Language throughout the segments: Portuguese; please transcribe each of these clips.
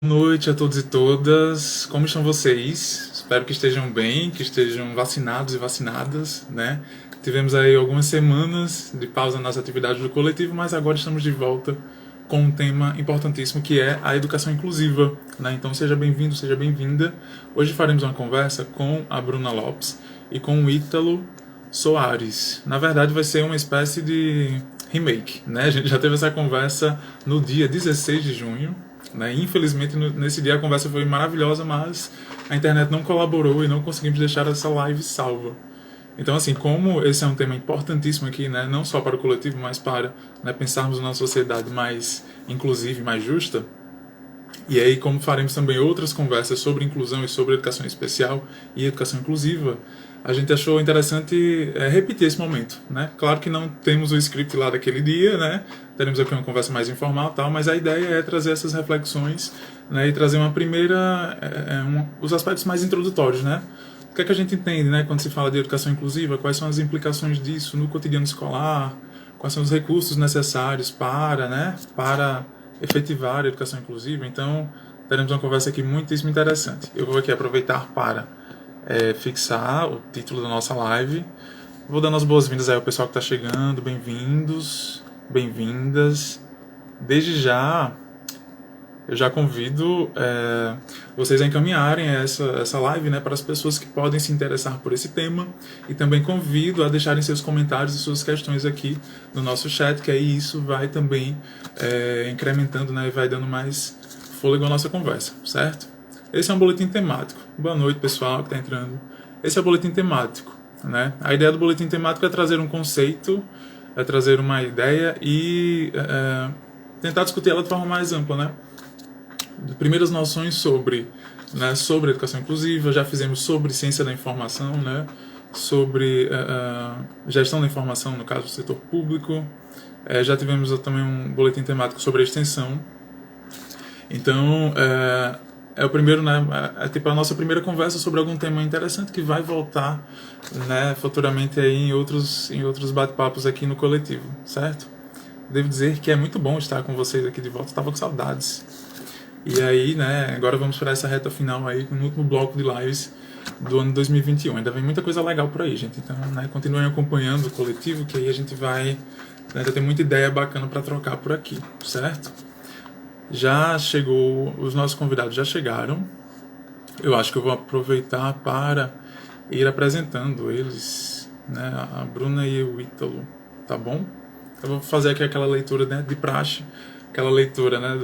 Boa noite a todos e todas. Como estão vocês? Espero que estejam bem, que estejam vacinados e vacinadas, né? Tivemos aí algumas semanas de pausa nas atividades do coletivo, mas agora estamos de volta com um tema importantíssimo que é a educação inclusiva, né? Então seja bem-vindo, seja bem-vinda. Hoje faremos uma conversa com a Bruna Lopes e com o Ítalo Soares. Na verdade, vai ser uma espécie de remake, né? A gente já teve essa conversa no dia 16 de junho, né? Infelizmente, nesse dia a conversa foi maravilhosa, mas a internet não colaborou e não conseguimos deixar essa live salva. Então, assim, como esse é um tema importantíssimo aqui, né, não só para o coletivo, mas para, né, pensarmos numa sociedade mais inclusiva e mais justa, e aí, como faremos também outras conversas sobre inclusão e sobre educação especial e educação inclusiva, a gente achou interessante repetir esse momento, né? Claro que não temos o script lá daquele dia, né? Teremos aqui uma conversa mais informal, tal, mas a ideia é trazer essas reflexões, né? E trazer uma primeira, os aspectos mais introdutórios, né? O que é que a gente entende, né? Quando se fala de educação inclusiva, quais são as implicações disso no cotidiano escolar, quais são os recursos necessários para, né? Para efetivar a educação inclusiva. Então, teremos uma conversa aqui muitíssimo interessante. Eu vou aqui aproveitar para fixar o título da nossa live. Vou dando as boas-vindas aí ao pessoal que está chegando. Bem-vindos, bem-vindas. Desde já, eu já convido vocês a encaminharem essa live, né, para as pessoas que podem se interessar por esse tema, e também convido a deixarem seus comentários e suas questões aqui no nosso chat, que aí isso vai também incrementando, né, e vai dando mais fôlego à nossa conversa, certo? Esse é um boletim temático. Boa noite, pessoal que está entrando. Esse é o boletim temático, né? A ideia do boletim temático é trazer um conceito, é trazer uma ideia e tentar discutir ela de forma mais ampla, né? Primeiras noções sobre, né, sobre educação inclusiva, já fizemos sobre ciência da informação, né, sobre gestão da informação, no caso do setor público, já tivemos também um boletim temático sobre a extensão. Então, é o primeiro, né, é tipo a nossa primeira conversa sobre algum tema interessante que vai voltar, né, futuramente aí em outros bate-papos aqui no coletivo, certo? Devo dizer que é muito bom estar com vocês aqui de volta, estava com saudades. E aí, né, agora vamos para essa reta final aí, no último bloco de lives do ano 2021. Ainda vem muita coisa legal por aí, gente. Então, né, continuem acompanhando o coletivo, que aí a gente vai, né, ter muita ideia bacana para trocar por aqui, certo? Já chegou, os nossos convidados já chegaram. Eu acho que eu vou aproveitar para ir apresentando eles, né, a Bruna e o Ítalo, tá bom? Eu vou fazer aqui aquela leitura, né, de praxe, aquela leitura, né,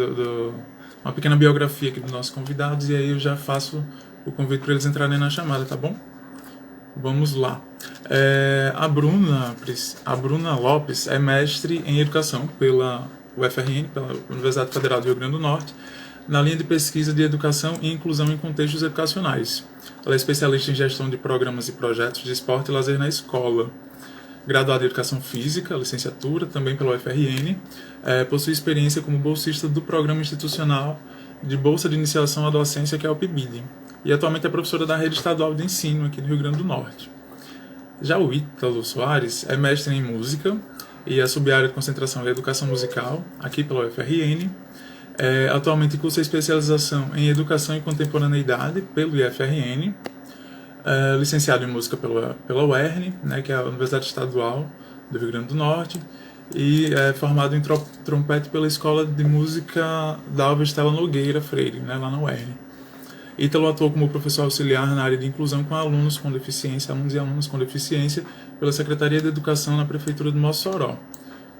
uma pequena biografia aqui dos nossos convidados, e aí eu já faço o convite para eles entrarem na chamada, tá bom? Vamos lá. A Bruna Lopes é mestre em educação pela UFRN, pela Universidade Federal do Rio Grande do Norte, na linha de pesquisa de educação e inclusão em contextos educacionais. Ela é especialista em gestão de programas e projetos de esporte e lazer na escola. Graduada em Educação Física, licenciatura, também pela UFRN, possui experiência como bolsista do Programa Institucional de Bolsa de Iniciação à Docência, que é o PIBID, e atualmente é professora da Rede Estadual de Ensino aqui do Rio Grande do Norte. Já o Ítalo Soares é mestre em Música e a sub-área de concentração é Educação Musical, aqui pela UFRN. Atualmente cursa especialização em Educação e Contemporaneidade pelo IFRN, licenciado em música pela UERN, né, que é a Universidade Estadual do Rio Grande do Norte, e é formado em trompete pela Escola de Música da Alva Estela Nogueira Freire, né, lá na UERN. Ítalo atuou como professor auxiliar na área de inclusão com alunos com deficiência, alunos e alunas com deficiência, pela Secretaria de Educação na Prefeitura de Mossoró.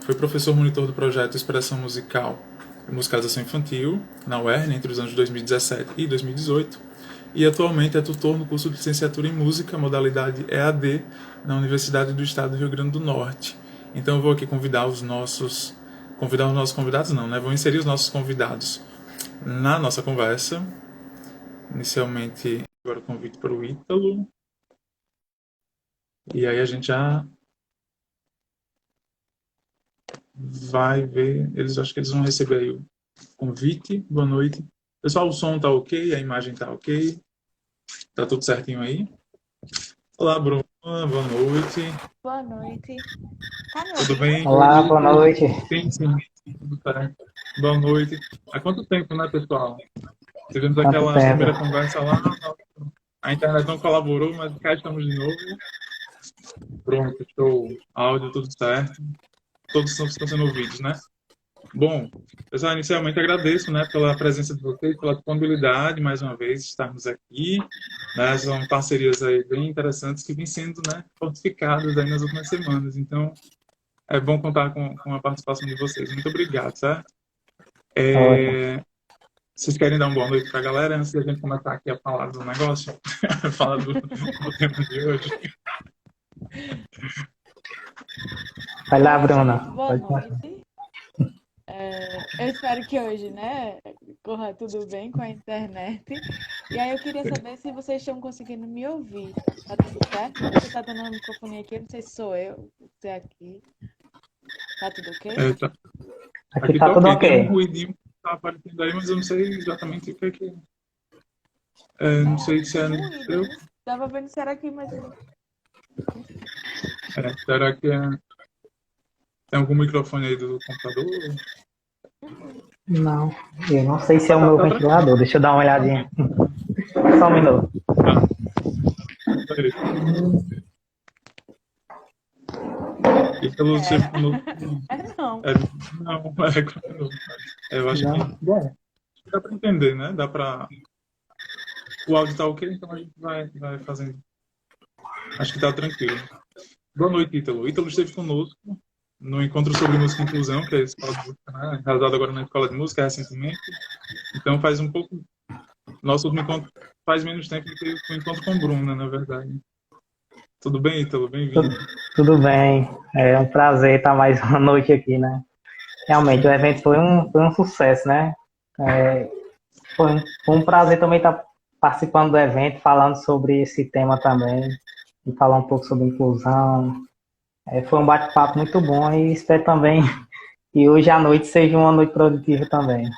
Foi professor monitor do projeto Expressão Musical e Musicalização Infantil, na UERN, entre os anos 2017 e 2018, e atualmente é tutor no curso de licenciatura em Música, modalidade EAD, na Universidade do Estado do Rio Grande do Norte. Então eu vou aqui convidar os nossos convidados, não, né? Vou inserir os nossos convidados na nossa conversa. Inicialmente, agora o convite para o Ítalo. E aí a gente já vai ver. Acho que eles vão receber aí o convite. Boa noite. Pessoal, o som tá ok, a imagem tá ok. Tá tudo certinho aí? Olá, Bruna. Boa noite. Boa noite. Tá me Tudo ouvindo? bem? Olá, boa noite. Sim, sim. Tudo certo. Boa noite. Há quanto tempo, né, pessoal? Tivemos Quanto aquela tempo. primeira conversa lá, a internet não colaborou, mas cá estamos de novo. Pronto, show. Áudio, tudo certo. Todos estão sendo ouvidos, né? Bom, pessoal, inicialmente agradeço, né, pela presença de vocês, pela disponibilidade, mais uma vez, de estarmos aqui, né, são parcerias aí bem interessantes que vêm sendo, né, fortificadas aí nas últimas semanas, então é bom contar com a participação de vocês. Muito obrigado, certo? Ótimo. Vocês querem dar uma boa noite para a galera antes da gente começar aqui a falar do negócio? Falar do tema de hoje? Vai lá, Bruna. Boa Pode começar. noite. Eu espero que hoje, né, corra tudo bem com a internet. E aí eu queria saber se vocês estão conseguindo me ouvir. Tá tudo certo? Você tá dando uma microfone aqui, eu não sei se sou eu, se é aqui. Tá tudo ok? Tá. Aqui tá tudo ok. Tem um ok. ruidinho que tá aparecendo aí, mas eu não sei exatamente o que é que não sei se é no seu. Tava vendo se era aqui, mas... Será que tem algum microfone aí do computador? Não, eu não sei se é o meu ventilador. Deixa eu dar uma olhadinha. Só um minuto. E pelo seu... Não. Não, eu acho que... Bom, dá para entender, né? Dá para... O áudio tá ok, então a gente vai fazendo. Acho que tá tranquilo. Boa noite, Ítalo. Ítalo esteve conosco no encontro sobre música e inclusão, que é a escola de música, né? Realizado agora na escola de música recentemente. Então faz um pouco... Nosso último encontro faz menos tempo do que o encontro com Bruna, na verdade. Tudo bem, Ítalo? Bem-vindo. Tudo bem. É um prazer estar mais uma noite aqui, né? Realmente, o evento foi um sucesso, né? Foi um prazer também estar participando do evento, falando sobre esse tema também, e falar um pouco sobre inclusão. Foi um bate-papo muito bom e espero também que hoje à noite seja uma noite produtiva também.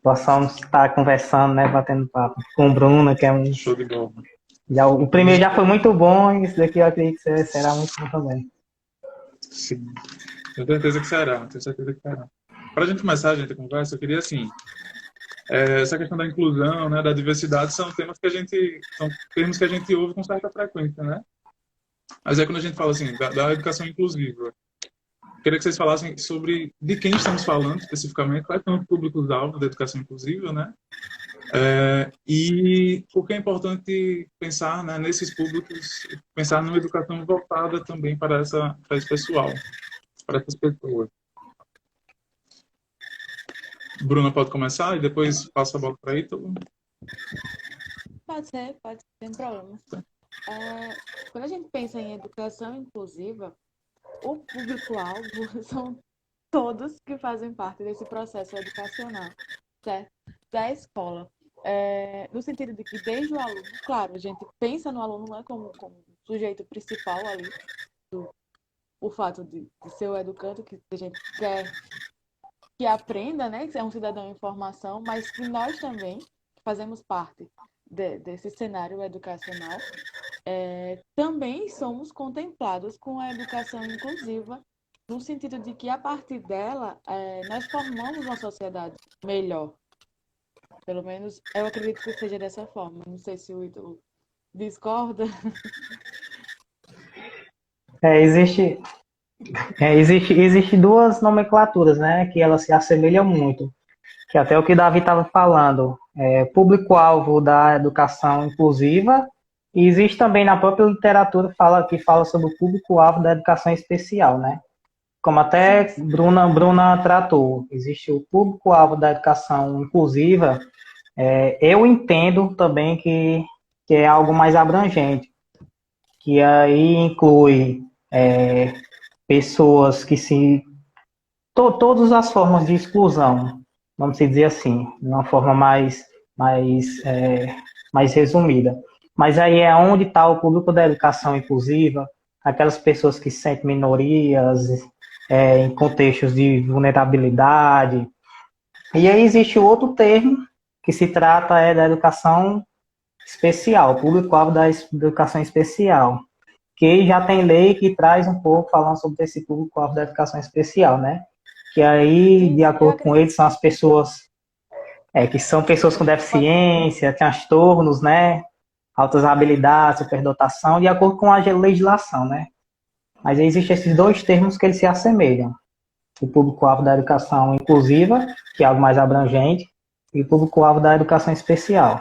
Possamos estar conversando, né, batendo papo com o Bruno, que é um... Show de bola. O primeiro já foi muito bom e esse daqui eu acredito que será muito bom também. Sim, tenho certeza que será. Para a gente começar a conversa, eu queria, assim, essa questão da inclusão, né, da diversidade, são termos que a gente ouve com certa frequência, né? Mas quando a gente fala, assim, da educação inclusiva, queria que vocês falassem sobre de quem estamos falando especificamente, quais são os públicos-alvo da educação inclusiva, né? E por que é importante pensar, né, nesses públicos, pensar numa educação voltada também para esse pessoal, para essas pessoas. Bruna pode começar e depois passa a bola para Ítalo? Pode ser, sem problema. Quando a gente pensa em educação inclusiva, o público-alvo são todos que fazem parte desse processo educacional, certo? Da escola. No sentido de que desde o aluno, claro, a gente pensa no aluno, né, como sujeito principal ali, o fato de ser o educando, que a gente quer que aprenda, né, que é um cidadão em formação, mas que nós também fazemos parte desse cenário educacional, também somos contemplados com a educação inclusiva, no sentido de que, a partir dela, nós formamos uma sociedade melhor. Pelo menos, eu acredito que seja dessa forma. Não sei se o Ítalo discorda. Existe duas nomenclaturas, né, que elas se assemelham muito, que até o que o Davi estava falando, público-alvo da educação inclusiva, e existe também na própria literatura que fala sobre o público-alvo da educação especial, né? Como até Bruna tratou, existe o público-alvo da educação inclusiva. Eu entendo também que é algo mais abrangente, que aí inclui pessoas que todas as formas de exclusão, vamos dizer assim, de uma forma mais resumida. Mas aí é onde está o público da educação inclusiva, aquelas pessoas que se sentem minorias, em contextos de vulnerabilidade. E aí existe outro termo que se trata da educação especial, público-alvo da educação especial, que já tem lei que traz um pouco falando sobre esse público-alvo da educação especial, né? Que aí, de acordo com eles, são as pessoas que são pessoas com Pode deficiência, transtornos, né? Altas habilidades, superdotação, de acordo com a legislação, né? Mas existem esses dois termos que eles se assemelham. O público-alvo da educação inclusiva, que é algo mais abrangente, e o público-alvo da educação especial.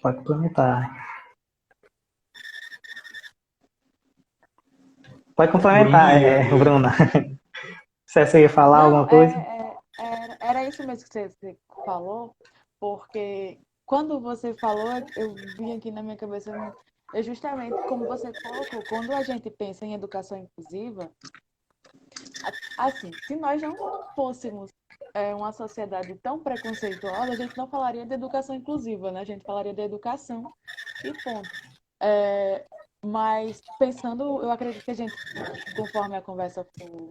Pode complementar. Pode Bruna, complementar, Bruna. Se você ia falar Não, alguma coisa. era isso mesmo que você falou, porque quando você falou, eu vim aqui na minha cabeça, é justamente como você colocou, quando a gente pensa em educação inclusiva, assim, se nós não fôssemos uma sociedade tão preconceituosa, a gente não falaria de educação inclusiva, né? A gente falaria de educação e ponto. Mas pensando, eu acredito que a gente, conforme a conversa for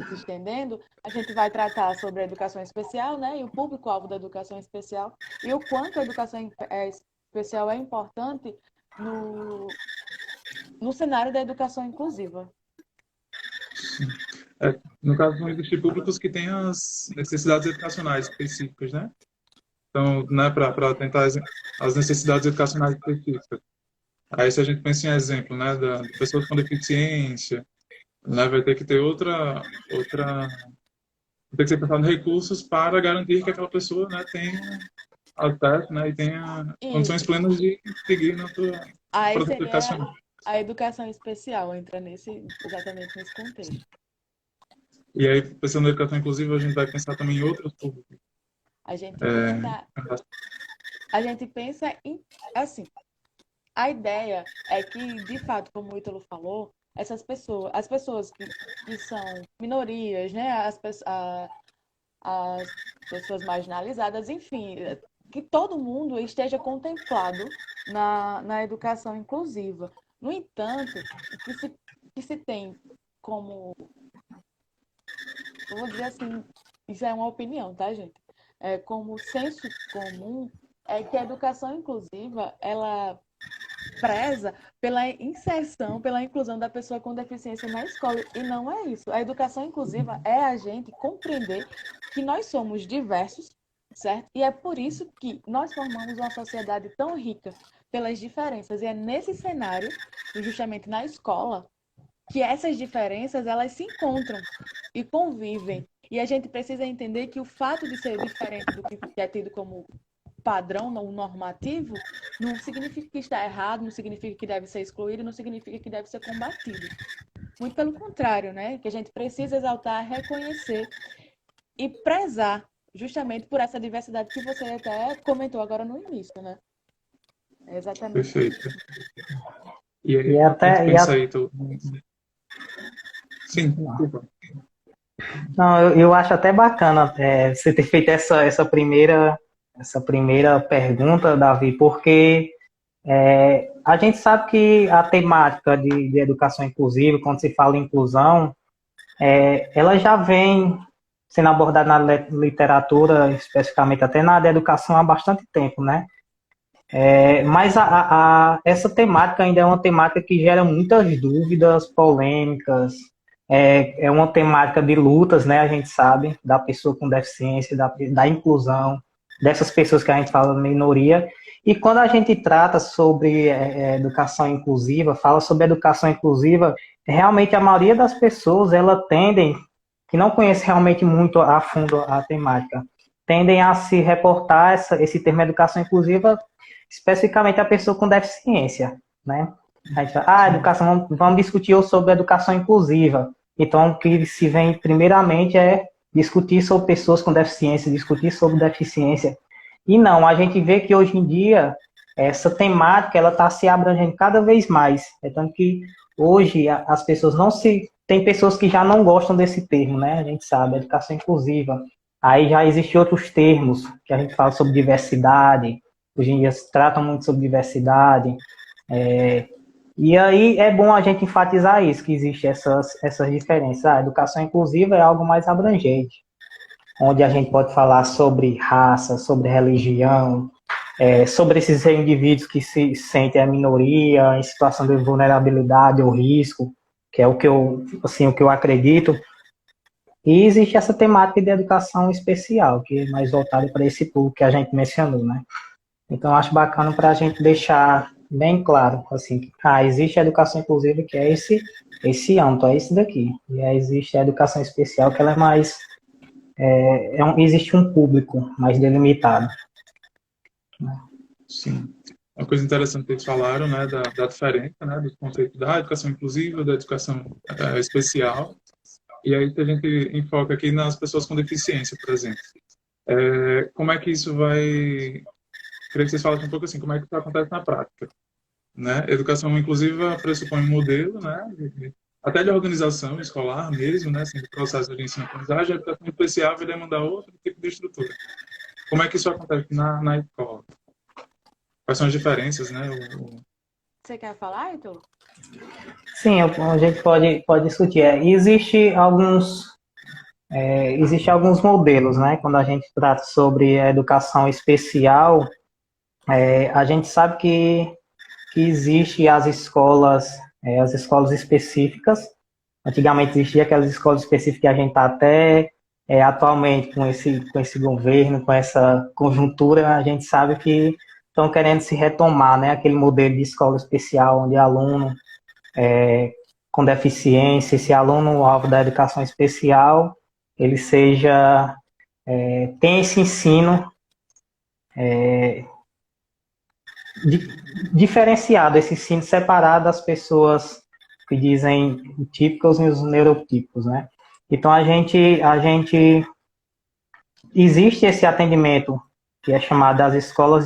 se estendendo, a gente vai tratar sobre a educação especial, né? E o público-alvo da educação especial e o quanto a educação especial é importante no cenário da educação inclusiva. No caso, vão existir públicos que têm as necessidades educacionais específicas, né? Então, né, para tentar as necessidades educacionais específicas. Aí, se a gente pensa em exemplo, né, de pessoas com deficiência, né, vai ter que ter vai ter que ser pensado em recursos para garantir que aquela pessoa, né, tenha acesso, né, e tenha condições Isso. plenas de seguir na sua Aí processo seria educacional. a educação especial, entra exatamente nesse contexto. E aí, pensando na educação inclusiva, a gente vai pensar também em outros públicos. A gente É, pensa, a gente pensa em, assim, a ideia é que, de fato, como o Ítalo falou, as pessoas que são minorias, né, as pessoas marginalizadas, enfim, que todo mundo esteja contemplado na educação inclusiva. No entanto, que se tem como, eu vou dizer assim, isso é uma opinião, tá, gente? Como senso comum, é que a educação inclusiva, ela preza pela inserção, pela inclusão da pessoa com deficiência na escola. E não é isso. A educação inclusiva é a gente compreender que nós somos diversos, certo? E é por isso que nós formamos uma sociedade tão rica pelas diferenças. E é nesse cenário, justamente na escola, que essas diferenças elas se encontram e convivem. E a gente precisa entender que o fato de ser diferente do que é tido como padrão, não normativo, não significa que está errado, não significa que deve ser excluído, não significa que deve ser combatido. Muito pelo contrário, né? Que a gente precisa exaltar, reconhecer e prezar justamente por essa diversidade que você até comentou agora no início, né? É exatamente perfeito. isso. E aí, E a gente até, pensa aí, sim, desculpa. não, eu acho até bacana você ter feito essa primeira pergunta, Davi, porque a gente sabe que a temática de educação inclusiva, quando se fala em inclusão, ela já vem sendo abordada na literatura, especificamente até na área da educação, há bastante tempo, né? Mas essa temática ainda é uma temática que gera muitas dúvidas, polêmicas, é uma temática de lutas, né? A gente sabe, da pessoa com deficiência, da inclusão, dessas pessoas que a gente fala minoria. E quando a gente trata sobre educação inclusiva, fala sobre educação inclusiva, realmente a maioria das pessoas, que não conhece realmente muito a fundo a temática, tendem a se reportar esse termo educação inclusiva especificamente a pessoa com deficiência, né? A gente fala, educação, vamos discutir sobre educação inclusiva. Então, o que se vem primeiramente é discutir sobre pessoas com deficiência, discutir sobre deficiência. E não, a gente vê que hoje em dia essa temática ela está se abrangendo cada vez mais. É tanto que hoje as pessoas não se... Tem pessoas que já não gostam desse termo, né? A gente sabe, educação inclusiva. Aí já existem outros termos que a gente fala sobre diversidade. Hoje em dia se trata muito sobre diversidade. E aí é bom a gente enfatizar isso, que existem essas diferenças. A educação inclusiva é algo mais abrangente, onde a gente pode falar sobre raça, sobre religião, sobre esses indivíduos que se sentem a minoria, em situação de vulnerabilidade ou risco, que é o que eu acredito. E existe essa temática de educação especial, que é mais voltada para esse público que a gente mencionou, né? Então, acho bacana para a gente deixar bem claro, assim, que existe a educação inclusiva, que é esse âmbito, é esse daqui. E aí existe a educação especial, que ela é mais, existe um público mais delimitado. Sim. Uma coisa interessante que eles falaram, né, da diferença, né, do conceito da educação inclusiva, da educação especial. E aí que a gente enfoca aqui nas pessoas com deficiência, por exemplo. Como é que isso vai... Queria que vocês falassem um pouco assim, como é que isso acontece na prática, né? Educação inclusiva pressupõe um modelo, né, até de organização escolar mesmo, né, assim, do processo de ensino-aprendizagem. A educação especial vai demandar outro tipo de estrutura. Como é que isso acontece na escola? Quais são as diferenças, né? Você quer falar, Heitor? Sim, a gente pode discutir. Existe alguns modelos, né? Quando a gente trata sobre a educação especial, a gente sabe que existe as escolas específicas. Antigamente existia aquelas escolas específicas que a gente está até atualmente com esse governo, com essa conjuntura, a gente sabe que estão querendo se retomar, né? Aquele modelo de escola especial onde aluno com deficiência, esse aluno alvo da educação especial, ele tem esse ensino diferenciado, esse ensino separado das pessoas que dizem típicos e os neurotípicos, né? Então a gente existe esse atendimento que é chamado das escolas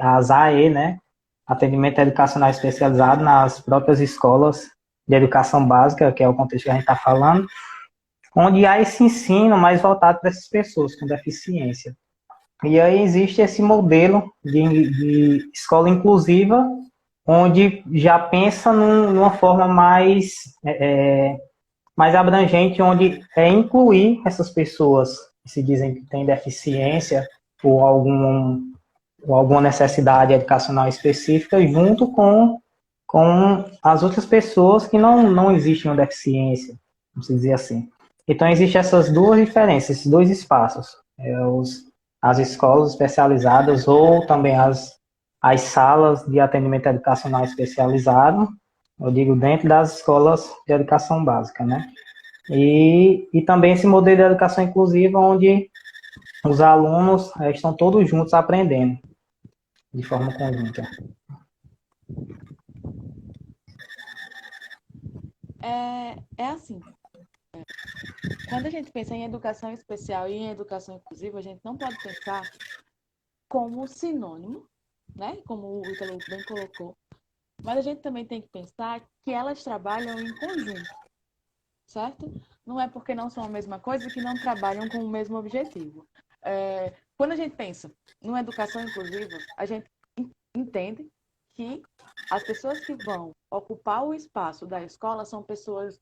as AE, né? Atendimento educacional especializado nas próprias escolas de educação básica, que é o contexto que a gente está falando, onde há esse ensino mais voltado para essas pessoas com deficiência. E aí existe esse modelo de escola inclusiva, onde já pensa numa forma mais abrangente, onde é incluir essas pessoas que se dizem que têm deficiência ou alguma necessidade educacional específica, junto com as outras pessoas que não existem uma deficiência, vamos dizer assim. Então, existem essas duas diferenças, esses dois espaços. As escolas especializadas ou também as salas de atendimento educacional especializado, eu digo dentro das escolas de educação básica, né? E também esse modelo de educação inclusiva, onde os alunos estão todos juntos aprendendo de forma conjunta. É assim, quando a gente pensa em educação especial e em educação inclusiva, a gente não pode pensar como sinônimo, né? Como o Ítalo bem colocou, mas a gente também tem que pensar que elas trabalham em conjunto, certo? Não é porque não são a mesma coisa que não trabalham com o mesmo objetivo. Quando a gente pensa numa educação inclusiva, a gente entende que as pessoas que vão ocupar o espaço da escola são pessoas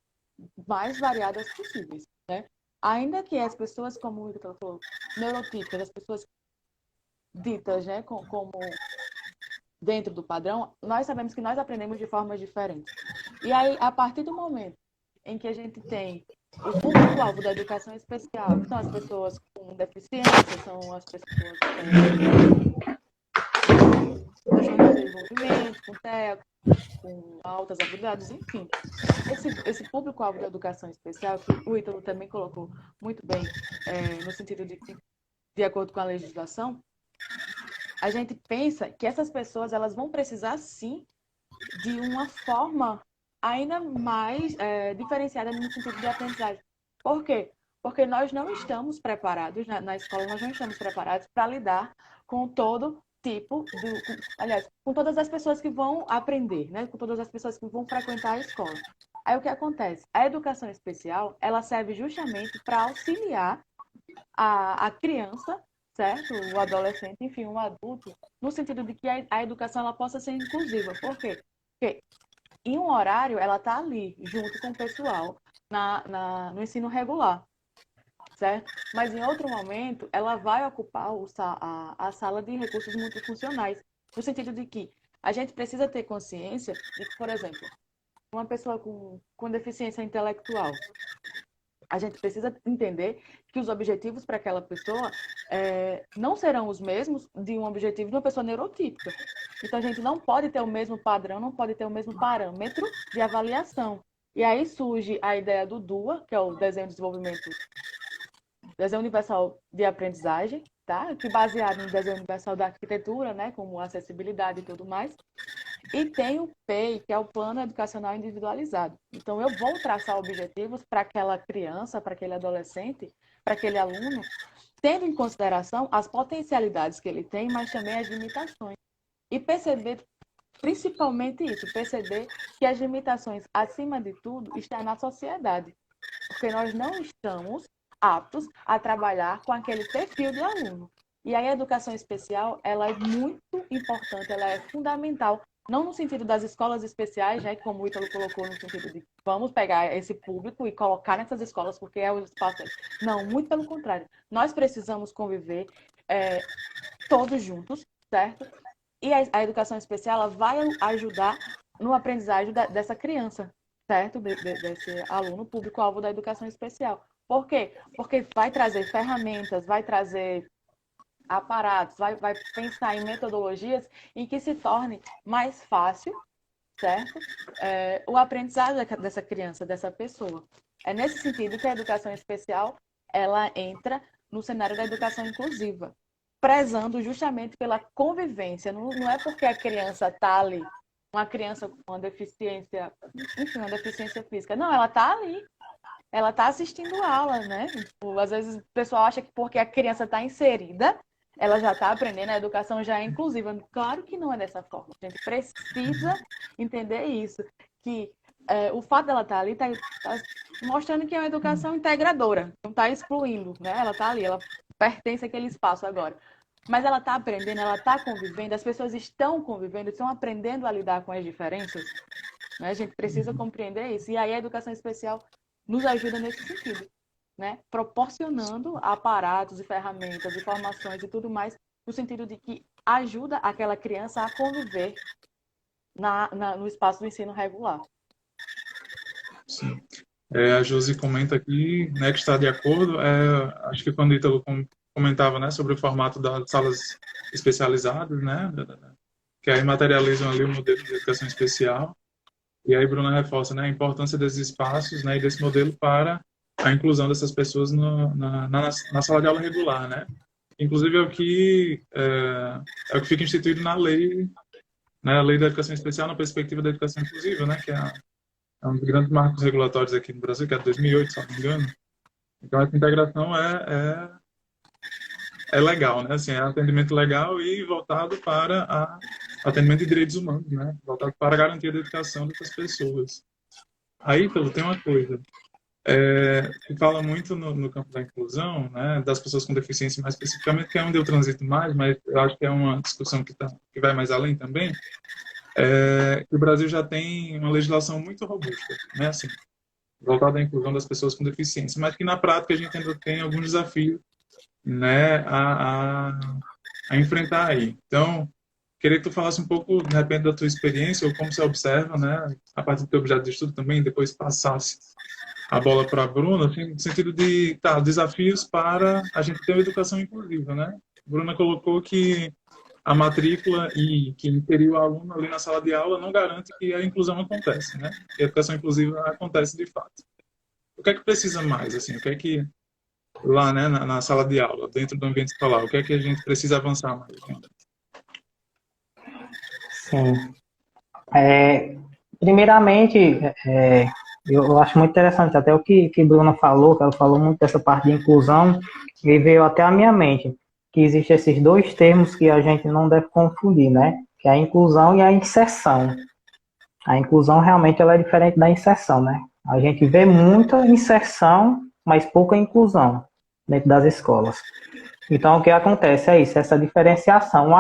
mais variadas possíveis, né? Ainda que as pessoas, como o Ítalo falou, neurotípicas, as pessoas ditas, né, como dentro do padrão, nós sabemos que nós aprendemos de formas diferentes. E aí, a partir do momento em que a gente tem o público-alvo da educação especial, que são as pessoas com deficiência, são as pessoas com desenvolvimento, com TEA, com altas habilidades, enfim. Esse público-alvo da educação especial, que o Ítalo também colocou muito bem, no sentido de acordo com a legislação, a gente pensa que essas pessoas elas vão precisar, sim, de uma forma ainda mais diferenciada no sentido de aprendizagem. Por quê? Porque nós não estamos preparados, na escola, nós não estamos preparados para lidar com todo tipo aliás, com todas as pessoas que vão aprender, né? Com todas as pessoas que vão frequentar a escola. Aí o que acontece? A educação especial, ela serve justamente para auxiliar a criança, certo? O adolescente, enfim, o adulto, no sentido de que a educação ela possa ser inclusiva. Por quê? Porque em um horário ela está ali, junto com o pessoal, no ensino regular, certo? Mas em outro momento ela vai ocupar a sala de recursos multifuncionais, no sentido de que a gente precisa ter consciência de que, por exemplo, uma pessoa com deficiência intelectual, a gente precisa entender que os objetivos para aquela pessoa não serão os mesmos de um objetivo de uma pessoa neurotípica. Então, a gente não pode ter o mesmo padrão, não pode ter o mesmo parâmetro de avaliação. E aí surge a ideia do DUA, que é o Desenho Universal de Aprendizagem, tá? Que baseado no Desenho Universal da Arquitetura, né? Como acessibilidade e tudo mais. E tem o PEI, que é o Plano Educacional Individualizado. Então, eu vou traçar objetivos para aquela criança, para aquele adolescente, para aquele aluno, tendo em consideração as potencialidades que ele tem, mas também as limitações. E perceber, principalmente isso, perceber que as limitações, acima de tudo, estão na sociedade. Porque nós não estamos aptos a trabalhar com aquele perfil de aluno. E aí a educação especial, ela é muito importante, ela é fundamental, não no sentido das escolas especiais, né, como o Ítalo colocou, no sentido de vamos pegar esse público e colocar nessas escolas porque é o espaço. Não, muito pelo contrário. Nós precisamos conviver todos juntos, certo? E a educação especial ela vai ajudar no aprendizagem dessa criança, certo? Desse aluno público-alvo da educação especial. Por quê? Porque vai trazer ferramentas, vai trazer aparatos, vai pensar em metodologias em que se torne mais fácil, certo? O aprendizado dessa criança, dessa pessoa. É nesse sentido que a educação especial ela entra no cenário da educação inclusiva, prezando justamente pela convivência. Não é porque a criança está ali, uma criança com uma deficiência, enfim, uma deficiência física. Não, ela está ali. Ela está assistindo aula, né? Às vezes o pessoal acha que porque a criança está inserida, ela já está aprendendo, a educação já é inclusiva. Claro que não é dessa forma. A gente precisa entender isso. Que o fato dela estar ali está mostrando que é uma educação integradora. Não está excluindo, né? Ela está ali, ela pertence àquele espaço agora. Mas ela está aprendendo, ela está convivendo, as pessoas estão convivendo, estão aprendendo a lidar com as diferenças. Né? A gente precisa compreender isso. E aí a educação especial nos ajuda nesse sentido, né? Proporcionando aparatos e ferramentas, informações e tudo mais, no sentido de que ajuda aquela criança a conviver no espaço do ensino regular. Sim. A Josi comenta aqui, né, que está de acordo. Acho que quando o Ítalo comentava, né, sobre o formato das salas especializadas, né, que aí materializam ali o modelo de educação especial. E aí Bruna reforça, né, a importância desses espaços, né, e desse modelo para a inclusão dessas pessoas na sala de aula regular, né? Inclusive é o que fica instituído na lei, né, a lei da educação especial na perspectiva da educação inclusiva, né, que é um dos grandes marcos regulatórios aqui no Brasil, que é de 2008, se não me engano. Então essa integração é legal, né? Assim, é atendimento legal e voltado para atendimento de direitos humanos, né? Voltado para a garantia da educação dessas pessoas. Aí, Ítalo, tem uma coisa. Que fala muito no campo da inclusão, né? Das pessoas com deficiência mais especificamente, que é onde eu transito mais, mas eu acho que é uma discussão que vai mais além também, que o Brasil já tem uma legislação muito robusta, né? Assim, voltada à inclusão das pessoas com deficiência, mas que na prática a gente ainda tem alguns desafios, né, a enfrentar aí. Então, queria que tu falasse um pouco, de repente, da tua experiência, ou como você observa, né, a partir do teu objeto de estudo também, depois passasse a bola para a Bruna, assim, no sentido de desafios para a gente ter uma educação inclusiva, né? A Bruna colocou que a matrícula e que inserir o aluno ali na sala de aula não garante que a inclusão acontece, né? Que a educação inclusiva acontece de fato. O que é que precisa mais, assim? O que é que lá, né, na sala de aula, dentro do ambiente escolar, o que é que a gente precisa avançar mais? Sim. Primeiramente, eu acho muito interessante até o que Bruna falou, que ela falou muito dessa parte de inclusão, e veio até à minha mente que existem esses dois termos que a gente não deve confundir, né? Que é a inclusão e a inserção. A inclusão realmente ela é diferente da inserção, né? A gente vê muita inserção, mas pouca inclusão dentro das escolas. Então, o que acontece é isso, essa diferenciação.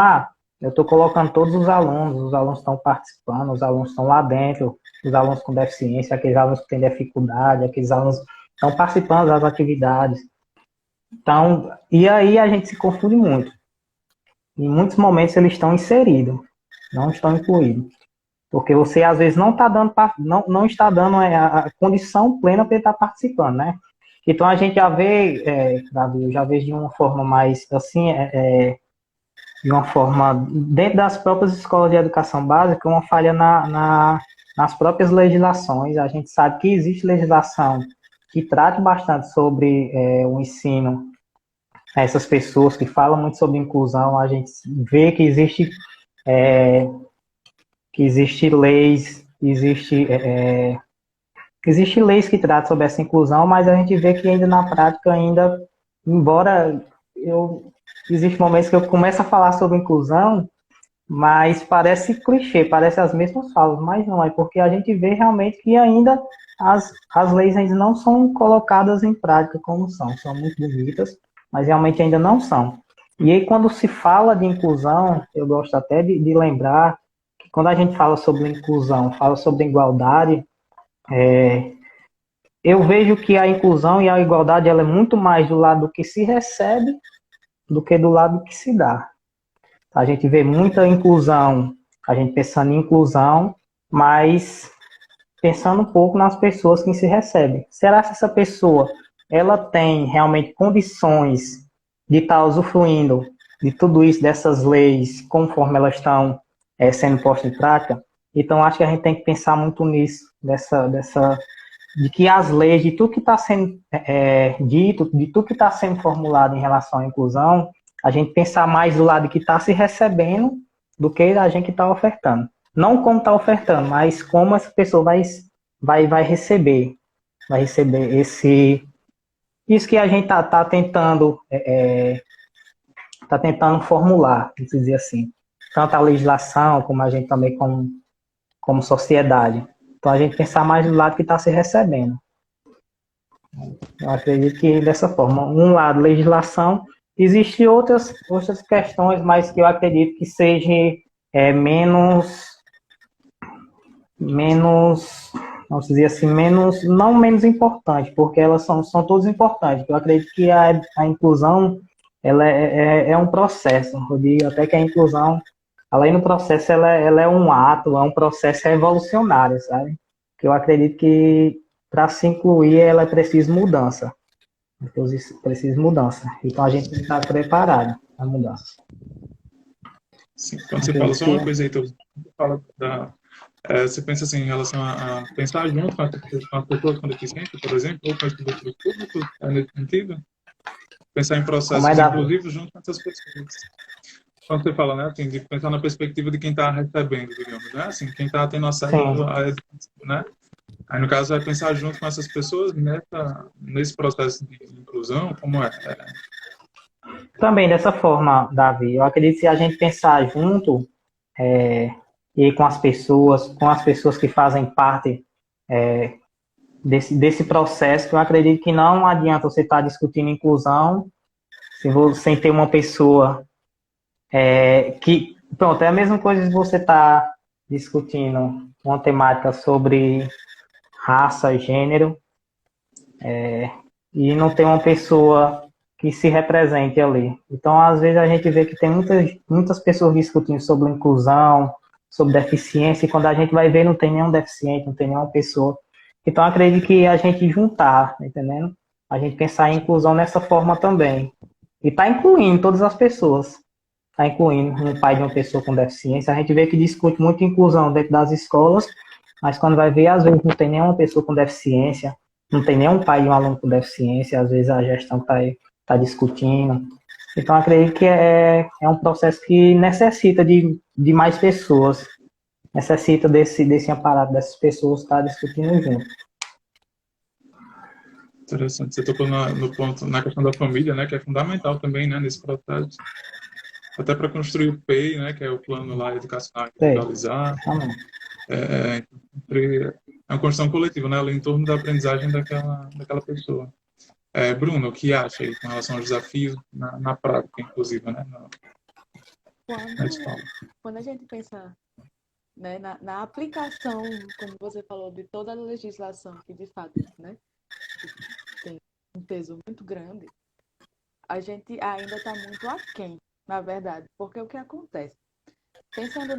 Eu estou colocando todos os alunos estão participando, os alunos estão lá dentro, os alunos com deficiência, aqueles alunos que têm dificuldade, aqueles alunos estão participando das atividades. Então, e aí a gente se confunde muito. Em muitos momentos eles estão inseridos, não estão incluídos. Porque você, às vezes, não está dando a condição plena para ele estar participando, né? Então a gente já vê, Davi, eu já vejo de uma forma mais assim, de uma forma, dentro das próprias escolas de educação básica, uma falha nas próprias legislações. A gente sabe que existe legislação que trata bastante sobre o ensino a essas pessoas, que falam muito sobre inclusão. A gente vê que existe leis, existe leis que tratam sobre essa inclusão, mas a gente vê que ainda na prática, ainda, embora existe momentos que eu começo a falar sobre inclusão, mas parece clichê, parece as mesmas falas, mas não, é porque a gente vê realmente que ainda as leis ainda não são colocadas em prática como são muito bonitas, mas realmente ainda não são. E aí quando se fala de inclusão, eu gosto até de lembrar que quando a gente fala sobre inclusão, fala sobre igualdade, eu vejo que a inclusão e a igualdade ela é muito mais do lado do que se recebe do que do lado que se dá. A gente vê muita inclusão, a gente pensando em inclusão, mas pensando um pouco nas pessoas que se recebem. Será que essa pessoa ela tem realmente condições de estar usufruindo de tudo isso, dessas leis, conforme elas estão sendo postas em prática? Então, acho que a gente tem que pensar muito nisso, de que as leis, de tudo que está sendo dito, de tudo que está sendo formulado em relação à inclusão, a gente pensar mais do lado que está se recebendo do que a gente que está ofertando. Não como está ofertando, mas como essa pessoa vai receber. Vai receber isso que a gente tá tentando formular, vamos dizer assim. Tanto a legislação, como a gente também como sociedade. Então a gente pensar mais do lado que está se recebendo. Eu acredito que dessa forma, um lado legislação, existem outras questões, mas que eu acredito que seja menos, vamos dizer assim, não menos importante, porque elas são todas importantes. Eu acredito que a inclusão ela é um processo. Eu digo até que a inclusão, além do processo, ela é um ato, é um processo evolucionário, sabe? Que eu acredito que para se incluir, ela é preciso mudança. Precisa mudança. Então a gente tem que estar preparado para mudança. Sim, quando você fala Acredito só que uma coisa aí, então, fala você pensa assim em relação a pensar junto com as pessoas com deficiência, por exemplo, ou com os públicos, nesse sentido? Pensar em como é processos Davi? inclusivos junto com essas pessoas. Quando você fala, né, assim, de pensar na perspectiva de quem está recebendo, digamos, né, assim, quem está tendo acesso Sim. à educação, né? Aí, no caso, é pensar junto com essas pessoas nesse processo de inclusão, como é? Também dessa forma, Davi, eu acredito que se a gente pensar junto e com as pessoas que fazem parte desse processo, que eu acredito que não adianta você estar discutindo inclusão sem ter uma pessoa pronto, é a mesma coisa de você estar discutindo uma temática sobre raça, gênero, e não ter uma pessoa que se represente ali. Então, às vezes, a gente vê que tem muitas pessoas discutindo sobre inclusão, sobre deficiência, e quando a gente vai ver, não tem nenhum deficiente, não tem nenhuma pessoa. Então, acredito que a gente juntar, tá entendendo? A gente pensar em inclusão nessa forma também. E tá incluindo todas as pessoas. Tá incluindo um pai de uma pessoa com deficiência. A gente vê que discute muito inclusão dentro das escolas, mas quando vai ver, às vezes não tem nenhuma pessoa com deficiência, não tem nenhum pai de um aluno com deficiência, às vezes a gestão tá discutindo. Então, acredito que é um processo que necessita de mais pessoas, necessita desse aparato, dessas pessoas estar discutindo junto. Interessante. Você tocou no ponto, na questão da família, né, que é fundamental também, né, nesse processo. Até para construir o PEI, né, que é o plano lá educacional É, individualizado. realmente. É uma construção coletiva, né, ali em torno da aprendizagem daquela pessoa. Bruno, o que acha aí com relação aos desafios na prática, inclusive, né, na Quando, escola? quando a gente pensa, né, na aplicação, como você falou, de toda a legislação, que de fato, né, tem um peso muito grande, a gente ainda está muito aquém, na verdade, porque o que acontece? Pensando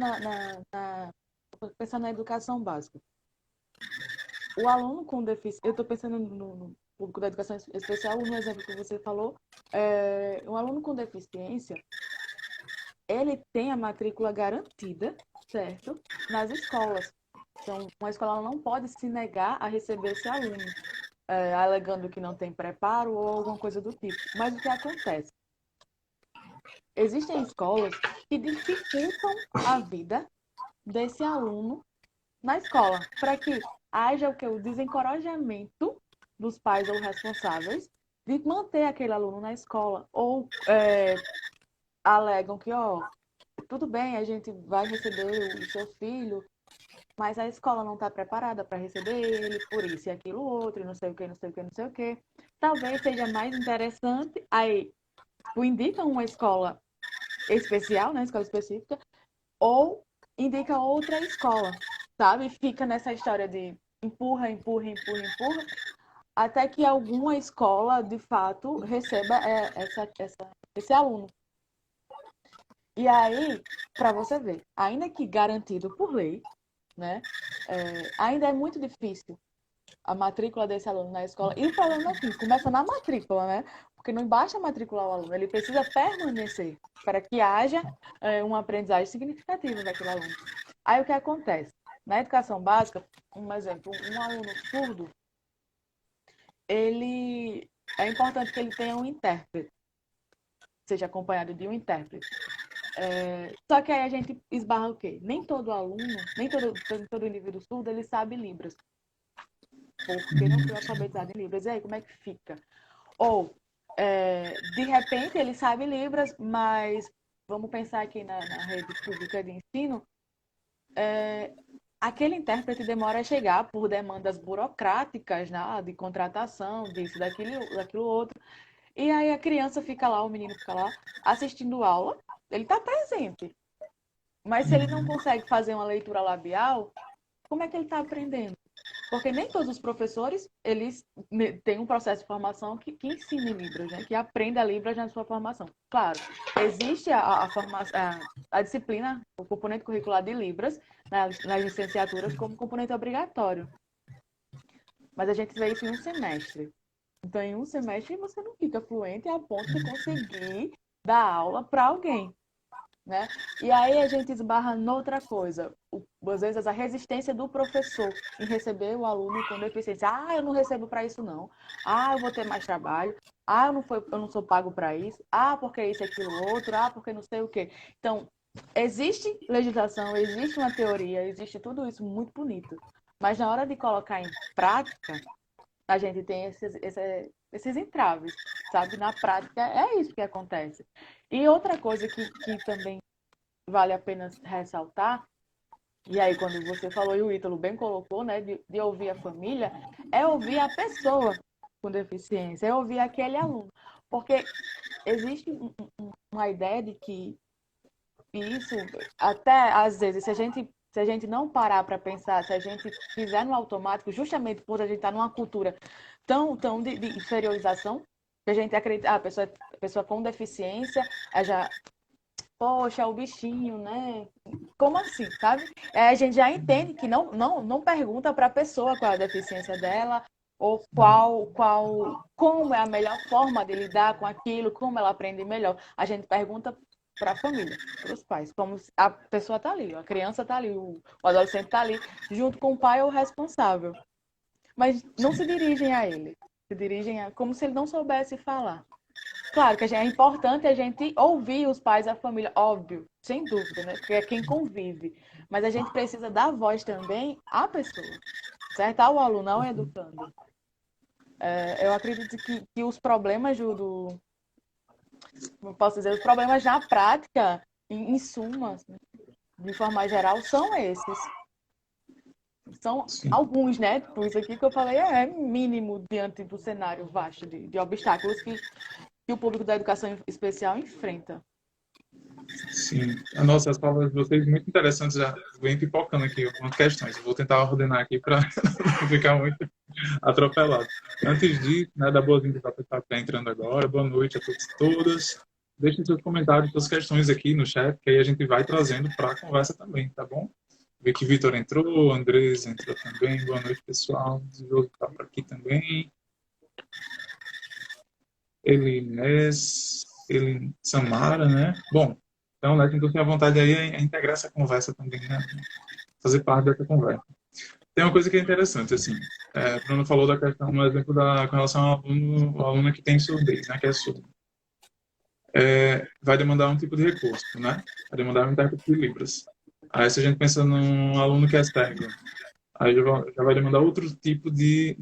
pensando na educação básica, o aluno com deficiência, eu estou pensando público da educação especial, no exemplo que você falou, um aluno com deficiência, ele tem a matrícula garantida, certo? Nas escolas. Então, uma escola não pode se negar a receber esse aluno, alegando que não tem preparo ou alguma coisa do tipo. Mas o que acontece? Existem escolas que dificultam a vida desse aluno na escola, para que haja o desencorajamento dos pais ou responsáveis de manter aquele aluno na escola. Ou alegam que, tudo bem, a gente vai receber o seu filho, mas a escola não está preparada para receber ele, por isso e aquilo outro, não sei o que, não sei o que, não sei o que. Talvez seja mais interessante, aí indicam uma escola especial, né, escola específica, ou indica outra escola, sabe? Fica nessa história de empurra, empurra, empurra, empurra, até que alguma escola, de fato, receba esse aluno. E aí, para você ver, ainda que garantido por lei, né, ainda é muito difícil a matrícula desse aluno na escola. E o problema aqui começa na matrícula, né? Porque não basta matricular o aluno, ele precisa permanecer para que haja uma aprendizagem significativa daquele aluno. Aí o que acontece? Na educação básica, um exemplo, um aluno surdo, é importante que ele tenha um intérprete, seja acompanhado de um intérprete. Só que aí a gente esbarra o quê? Nem todo aluno, nem todo indivíduo surdo, ele sabe Libras. Porque não foi alfabetizado em Libras. E aí, como é que fica? Ou, de repente, ele sabe Libras, mas vamos pensar aqui na rede pública de ensino, aquele intérprete demora a chegar por demandas burocráticas, né, de contratação, disso, daquilo outro. E aí a criança fica lá, o menino fica lá, assistindo aula, ele está presente. Mas se ele não consegue fazer uma leitura labial, como é que ele está aprendendo? Porque nem todos os professores, eles têm um processo de formação que ensine Libras, né? Que aprenda Libras na sua formação. Claro, existe a disciplina, o componente curricular de Libras nas licenciaturas como componente obrigatório. Mas a gente vê isso em um semestre. Então, em um semestre, você não fica fluente a ponto de conseguir dar aula para alguém, né? E aí a gente esbarra noutra coisa. Às vezes a resistência do professor em receber o aluno com deficiência. Eu não recebo para isso não. Eu vou ter mais trabalho. Eu não sou pago para isso. Porque isso, aquilo, outro. Porque não sei o quê. Então, existe legislação, existe uma teoria, existe tudo isso muito bonito. Mas na hora de colocar em prática, a gente tem esses entraves, sabe? Na prática, é isso que acontece. E outra coisa que também vale a pena ressaltar, e aí quando você falou e o Ítalo bem colocou, né, de ouvir a família, é ouvir a pessoa com deficiência, é ouvir aquele aluno. Porque existe uma ideia de que isso, até às vezes, se a gente não parar para pensar, se a gente fizer no automático, justamente por a gente estar numa cultura tão de inferiorização, que a gente acredita, a pessoa com deficiência, já, poxa, o bichinho, né? Como assim, sabe? A gente já entende que não pergunta para a pessoa qual é a deficiência dela, ou como é a melhor forma de lidar com aquilo, como ela aprende melhor. A gente pergunta para a família, para os pais, como a pessoa está ali, a criança está ali, o adolescente está ali, junto com o pai ou o responsável. Mas não se dirigem a ele, se dirigem como se ele não soubesse falar. Claro que é importante a gente ouvir os pais, a família, óbvio, sem dúvida, né? Porque é quem convive. Mas a gente precisa dar voz também à pessoa, certo? Ao aluno, ao educando. Eu acredito que os problemas como posso dizer, os problemas na prática, em suma, de forma geral, são esses. São Sim. alguns, né? Por isso aqui que eu falei é mínimo diante do cenário vasto de obstáculos que o público da educação especial enfrenta. Sim. Nossa, as palavras de vocês muito interessantes, já vem pipocando aqui algumas questões. Eu vou tentar ordenar aqui para não ficar muito atropelado. Antes disso, né, dar boas-vindas para o pessoal que está entrando agora. Boa noite a todos e todas. Deixem seus comentários, suas questões aqui no chat, que aí a gente vai trazendo para a conversa também, tá bom? Vi que Vitor entrou, Andrés entrou também. Boa noite, pessoal. O está por aqui também. Ele Samara, né? Bom, então, né, então tem a vontade aí é integrar essa conversa também, né? Fazer parte dessa conversa. Tem uma coisa que é interessante, assim, o Bruno falou da questão, no exemplo com relação ao aluno que tem surdez, né, que é surdo. Vai demandar um tipo de recurso, né? Vai demandar um intérprete de Libras. Aí, se a gente pensa num aluno que é cego, aí já vai demandar outro tipo de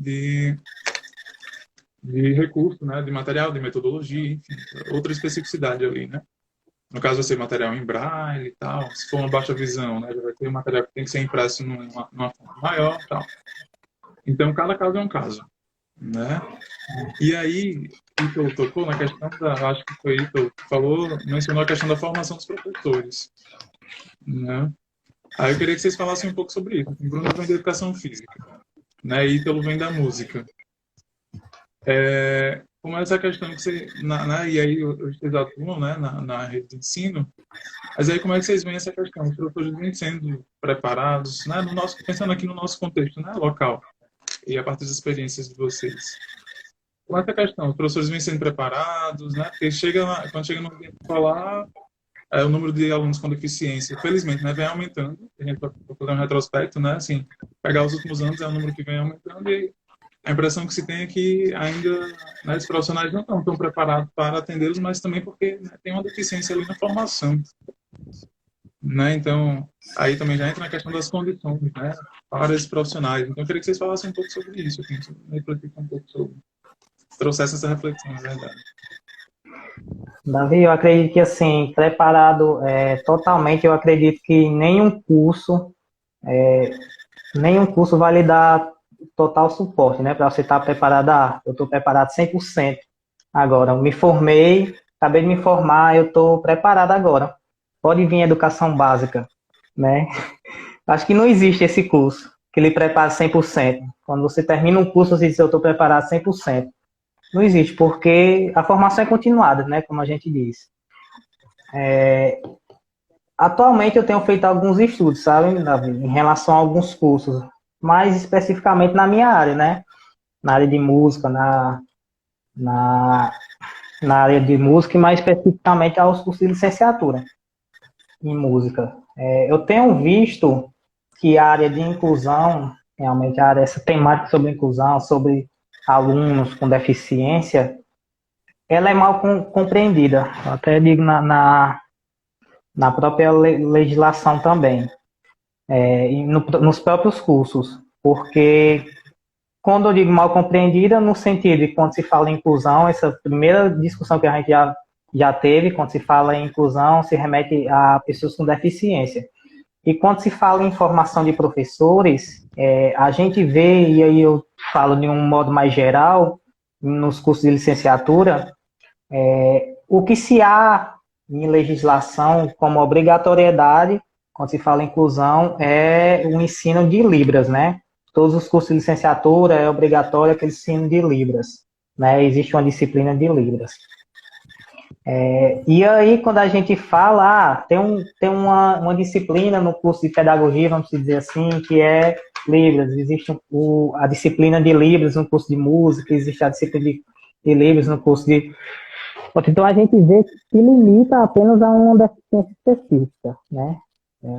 recurso, né? De material, de metodologia, enfim, outra especificidade ali, né? No caso, vai ser material em braille e tal. Se for uma baixa visão, né? Já vai ter um material que tem que ser impresso numa fonte maior e tal. Então, cada caso é um caso, né? E aí, Ítalo tocou na questão acho que foi Ítalo que falou, mencionou a questão da formação dos professores, né? Aí eu queria que vocês falassem um pouco sobre isso. O Bruno vem da educação física, né? E Ítalo vem da música. Como é essa questão que você, e aí vocês atuam, né, na rede de ensino, mas aí como é que vocês veem essa questão? Os professores vêm sendo preparados, né, pensando aqui no nosso contexto, né, local, e a partir das experiências de vocês. Com essa questão, os professores vêm sendo preparados, né? Porque quando chega no ambiente escolar, o número de alunos com deficiência, felizmente, né, vem aumentando. A gente vai fazer um retrospecto, né? Assim, pegar os últimos anos, é um número que vem aumentando e a impressão que se tem é que ainda, né, os profissionais não estão tão preparados para atendê-los, mas também porque, né, tem uma deficiência ali na formação, né? Então, aí também já entra na questão das condições, né, para esses profissionais. Então, eu queria que vocês falassem um pouco sobre isso, assim, refletir um pouco sobre trouxesse essa reflexão, na verdade. Davi, eu acredito que, assim, preparado totalmente, eu acredito que nenhum curso vai lhe dar total suporte, né, para você estar preparado. Eu estou preparado 100%. Agora, eu me formei, acabei de me formar, eu estou preparado agora. Pode vir educação básica, né? Acho que não existe esse curso que lhe prepara 100%. Quando você termina um curso, você diz, eu estou preparado 100%. Não existe, porque a formação é continuada, né, como a gente diz. Atualmente eu tenho feito alguns estudos, sabe, Davi, em relação a alguns cursos, mais especificamente na minha área, né, na área de música, na área de música e mais especificamente aos cursos de licenciatura em música. Eu tenho visto que a área de inclusão, realmente essa temática sobre inclusão, sobre alunos com deficiência, ela é mal compreendida. Eu até digo na própria legislação também, e nos próprios cursos, porque quando eu digo mal compreendida, no sentido de quando se fala em inclusão, essa primeira discussão que a gente já teve, quando se fala em inclusão, se remete a pessoas com deficiência. E quando se fala em formação de professores, a gente vê, e aí eu falo de um modo mais geral, nos cursos de licenciatura, o que se há em legislação como obrigatoriedade, quando se fala em inclusão, é o ensino de Libras, né? Todos os cursos de licenciatura é obrigatório aquele ensino de Libras, né? Existe uma disciplina de Libras. E aí, quando a gente fala, tem uma disciplina no curso de pedagogia, vamos dizer assim, que é Libras. Existe a disciplina de Libras no curso de música, existe a disciplina de Libras no curso de... Então, a gente vê que se limita apenas a uma deficiência específica, né?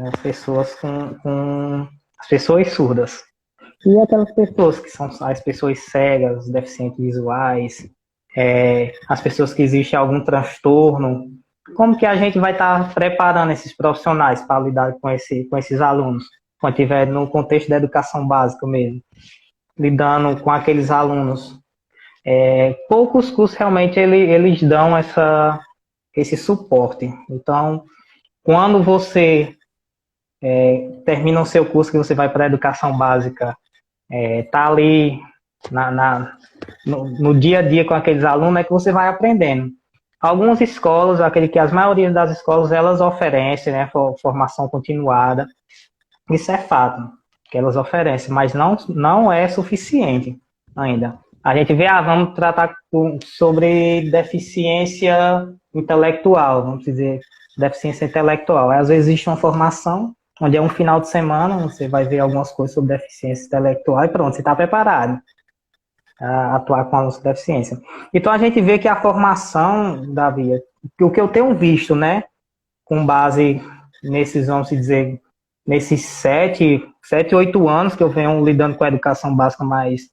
As pessoas as pessoas surdas. E aquelas pessoas que são as pessoas cegas, deficientes visuais, as pessoas que existem algum transtorno, como que a gente vai estar preparando esses profissionais para lidar com esses alunos, quando estiver no contexto da educação básica mesmo, lidando com aqueles alunos? Poucos cursos realmente eles dão esse suporte. Então, quando você termina o seu curso, que você vai para a educação básica, tá ali no dia a dia com aqueles alunos, é que você vai aprendendo. Algumas escolas, acredito que as maioria das escolas, elas oferecem, né, formação continuada. Isso é fato, que elas oferecem, mas não é suficiente ainda. A gente vê, vamos tratar sobre deficiência intelectual, vamos dizer, deficiência intelectual. Às vezes existe uma formação, onde é um final de semana, você vai ver algumas coisas sobre deficiência intelectual e pronto, você está preparado. atuar com alunos com deficiência. Então a gente vê que a formação, Davi, o que eu tenho visto, né, com base nesses, vamos dizer, nesses 7, 8 anos que eu venho lidando com a educação básica mais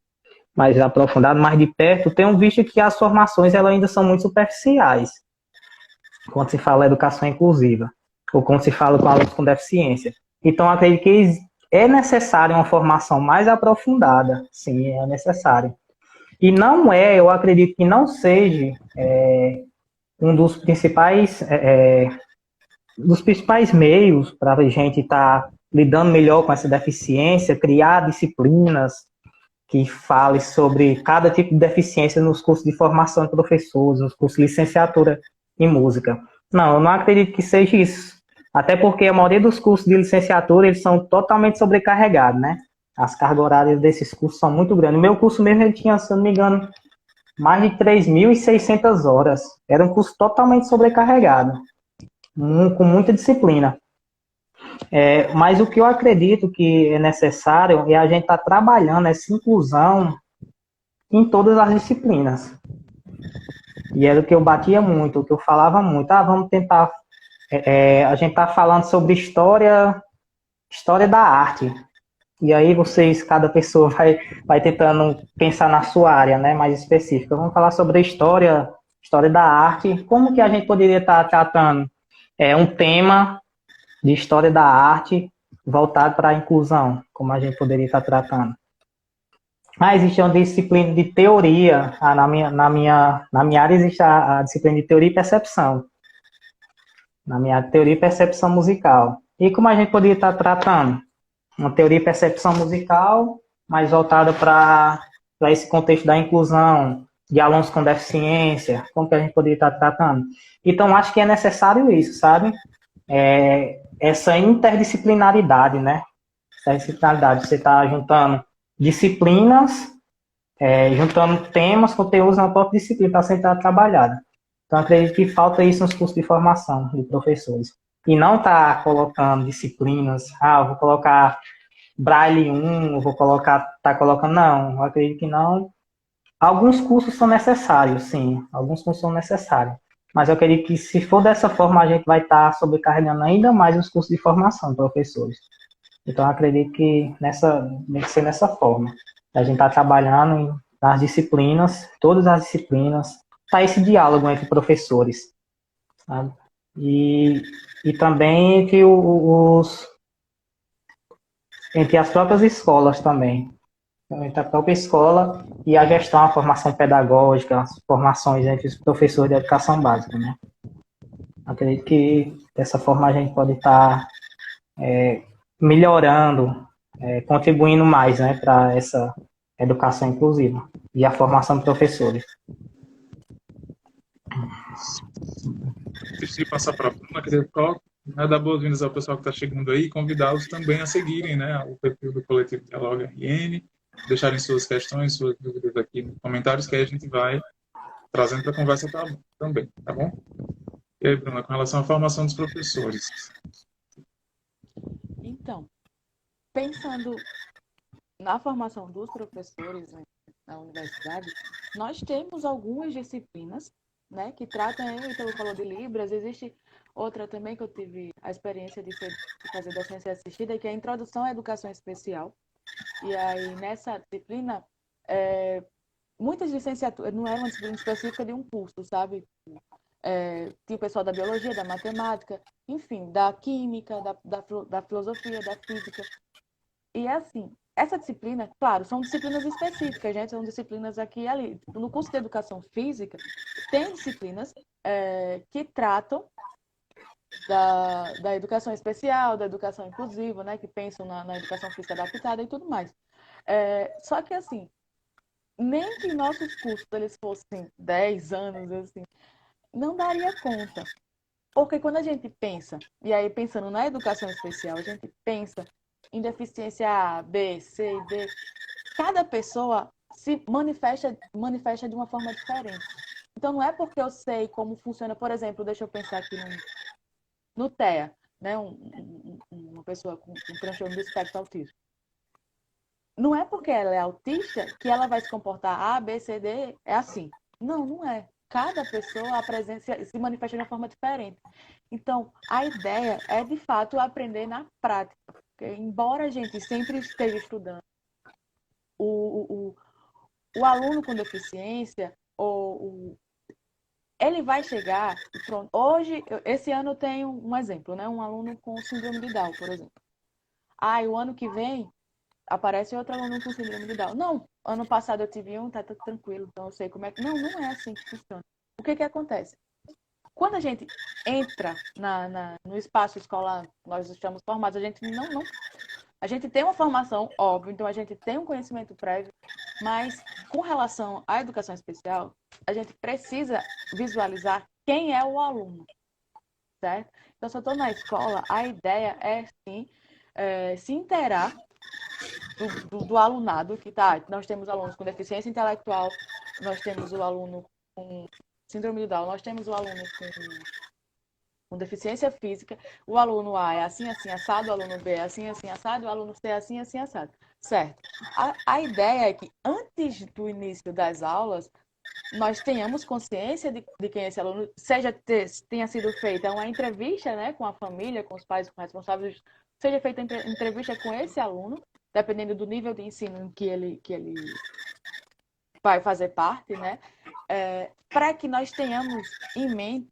aprofundado, mais de perto, tenho visto que as formações elas ainda são muito superficiais quando se fala educação inclusiva, ou quando se fala com alunos com deficiência. Então, acredito que é necessário uma formação mais aprofundada, sim, é necessário. E não é, eu acredito que não seja um dos principais meios para a gente estar lidando melhor com essa deficiência, criar disciplinas que fale sobre cada tipo de deficiência nos cursos de formação de professores, nos cursos de licenciatura em música. Não, eu não acredito que seja isso. Até porque a maioria dos cursos de licenciatura, eles são totalmente sobrecarregados, né? As cargas horárias desses cursos são muito grandes. O meu curso mesmo, ele tinha, se eu não me engano, mais de 3.600 horas. Era um curso totalmente sobrecarregado, com muita disciplina. Mas o que eu acredito que é necessário é a gente estar trabalhando essa inclusão em todas as disciplinas. E era o que eu batia muito, o que eu falava muito. Vamos tentar. A gente está falando sobre história da arte. E aí vocês, cada pessoa vai tentando pensar na sua área, né, mais específica. Vamos falar sobre a história da arte. Como que a gente poderia estar tratando um tema de história da arte voltado para a inclusão, como a gente poderia estar tratando. Existe uma disciplina de teoria, na minha área existe a disciplina de teoria e percepção, na minha área, teoria e percepção musical. E como a gente poderia estar tratando? Uma teoria e percepção musical mais voltada para esse contexto da inclusão, de alunos com deficiência, como que a gente poderia estar tratando? Então, acho que é necessário isso, sabe? Essa interdisciplinaridade, né? Essa disciplinaridade, você está juntando disciplinas, juntando temas, conteúdos na própria disciplina para ser trabalhada. Então, acredito que falta isso nos cursos de formação de professores. E não tá colocando disciplinas, eu vou colocar Braille 1, eu vou tá colocando, não, eu acredito que não. Alguns cursos são necessários, sim, alguns cursos são necessários. Mas eu acredito que se for dessa forma, a gente vai estar sobrecarregando ainda mais os cursos de formação de professores. Então, eu acredito que tem que ser nessa forma. A gente está trabalhando nas disciplinas, todas as disciplinas, tá esse diálogo entre professores, sabe? E também entre as próprias escolas também. Entre a própria escola e a gestão, a formação pedagógica, as formações entre os professores de educação básica, né? Acredito que dessa forma a gente pode estar melhorando, contribuindo mais, né, para essa educação inclusiva e a formação de professores. Antes de passar para a Bruna, queria só dar boas-vindas ao pessoal que está chegando aí e convidá-los também a seguirem, né, o perfil do Coletivo Dialoga RN, deixarem suas questões, suas dúvidas aqui nos comentários que aí a gente vai trazendo para a conversa também, tá bom? E aí, Bruna, com relação à formação dos professores? Então, pensando na formação dos professores, né, na universidade, nós temos algumas disciplinas, né, que tratam, então eu falou de Libras, existe outra também que eu tive a experiência de fazer docência assistida, que é a Introdução à Educação Especial. E aí, nessa disciplina, muitas licenciaturas, não era uma disciplina específica de um curso, sabe? Tinha o pessoal da biologia, da matemática, enfim, da química, da filosofia, da física. E assim, essa disciplina, claro, são disciplinas específicas, gente, são disciplinas aqui e ali. No curso de educação física, tem disciplinas que tratam da educação especial, da educação inclusiva, né, que pensam na educação física adaptada e tudo mais. Só que, assim, nem que nossos cursos eles fossem 10 anos, assim, não daria conta. Porque quando a gente pensa, e aí pensando na educação especial, a gente pensa em deficiência A, B, C e D, cada pessoa se manifesta de uma forma diferente. Então, não é porque eu sei como funciona, por exemplo, deixa eu pensar aqui no TEA, né? Uma pessoa com transtorno do espectro autista. não é porque ela é autista que ela vai se comportar A, B, C, D, é assim. Não, não é. Cada pessoa se manifesta de uma forma diferente. Então, a ideia é, de fato, aprender na prática. Porque, embora a gente sempre esteja estudando, o, o, o aluno com deficiência, ele vai chegar, pronto. Hoje, esse ano eu tenho um exemplo, né? Um aluno com síndrome de Down, por exemplo. O ano que vem aparece outro aluno com síndrome de Down. Não, ano passado eu tive um, tá tudo tranquilo, então eu sei como é que... Não, não é assim que funciona. O que que acontece? Quando a gente entra no espaço escolar, nós estamos formados, a gente tem uma formação, óbvio, então a gente tem um conhecimento prévio, mas com relação à educação especial, a gente precisa visualizar quem é o aluno, certo? Então, se eu estou na escola, a ideia é, sim, se inteirar do alunado que tá. Nós temos alunos com deficiência intelectual, nós temos o aluno com síndrome de Down, nós temos o aluno com deficiência física, o aluno A é assim, assim, assado, o aluno B é assim, assim, assado, o aluno C é assim, assim, assado. Certo. A ideia é que antes do início das aulas, nós tenhamos consciência de quem é esse aluno, tenha sido feita uma entrevista, né, com a família, com os pais, com os responsáveis, seja feita entrevista com esse aluno, dependendo do nível de ensino em que ele vai fazer parte, né, para que nós tenhamos em mente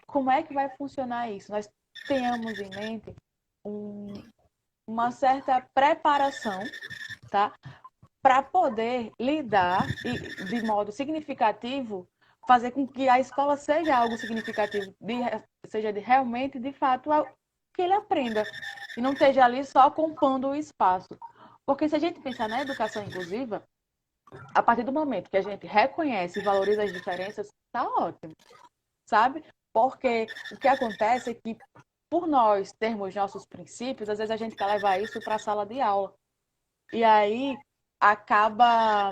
como é que vai funcionar isso. Nós tenhamos em mente uma certa preparação, tá? Para poder lidar de modo significativo, fazer com que a escola seja algo significativo, seja realmente, de fato, que ele aprenda. E não esteja ali só compondo o espaço. Porque se a gente pensar na educação inclusiva, a partir do momento que a gente reconhece e valoriza as diferenças, tá ótimo, sabe? Porque o que acontece é que, por nós termos nossos princípios, às vezes a gente quer levar isso para a sala de aula. E aí acaba,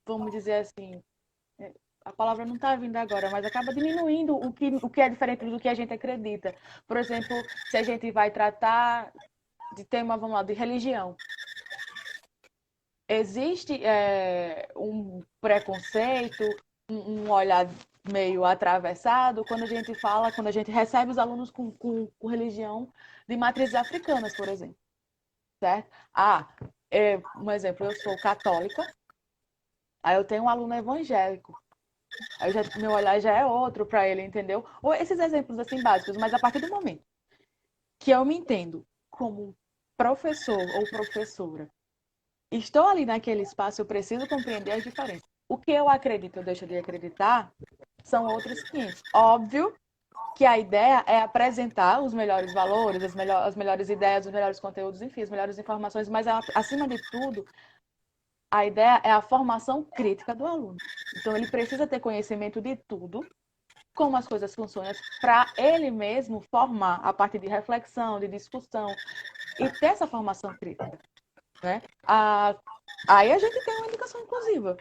vamos dizer assim, a palavra não está vindo agora, mas acaba diminuindo o que é diferente do que a gente acredita. Por exemplo, se a gente vai tratar de tema, vamos lá, de religião. Existe um preconceito, um olhar meio atravessado quando a gente recebe os alunos com religião de matrizes africanas, por exemplo. Certo? Um exemplo, eu sou católica, aí eu tenho um aluno evangélico. Aí meu olhar já é outro para ele, entendeu? Ou esses exemplos assim básicos, mas a partir do momento que eu me entendo como professor ou professora, estou ali naquele espaço, eu preciso compreender as diferenças. O que eu acredito, eu deixo de acreditar, são outros 500. Óbvio que a ideia é apresentar os melhores valores, as melhores ideias, os melhores conteúdos, enfim, as melhores informações, mas acima de tudo, a ideia é a formação crítica do aluno. Então, ele precisa ter conhecimento de tudo, como as coisas funcionam, para ele mesmo formar a partir de reflexão, de discussão, e ter essa formação crítica. Né? Aí a gente tem uma educação inclusiva.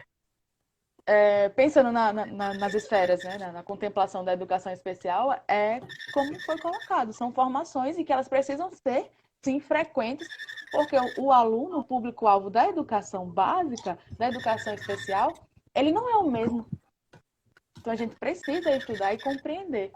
Pensando nas esferas, né? Na contemplação da educação especial, como foi colocado, são formações e que elas precisam ser, sim, frequentes, porque o aluno, o público-alvo da educação básica, da educação especial, ele não é o mesmo. Então a gente precisa estudar e compreender.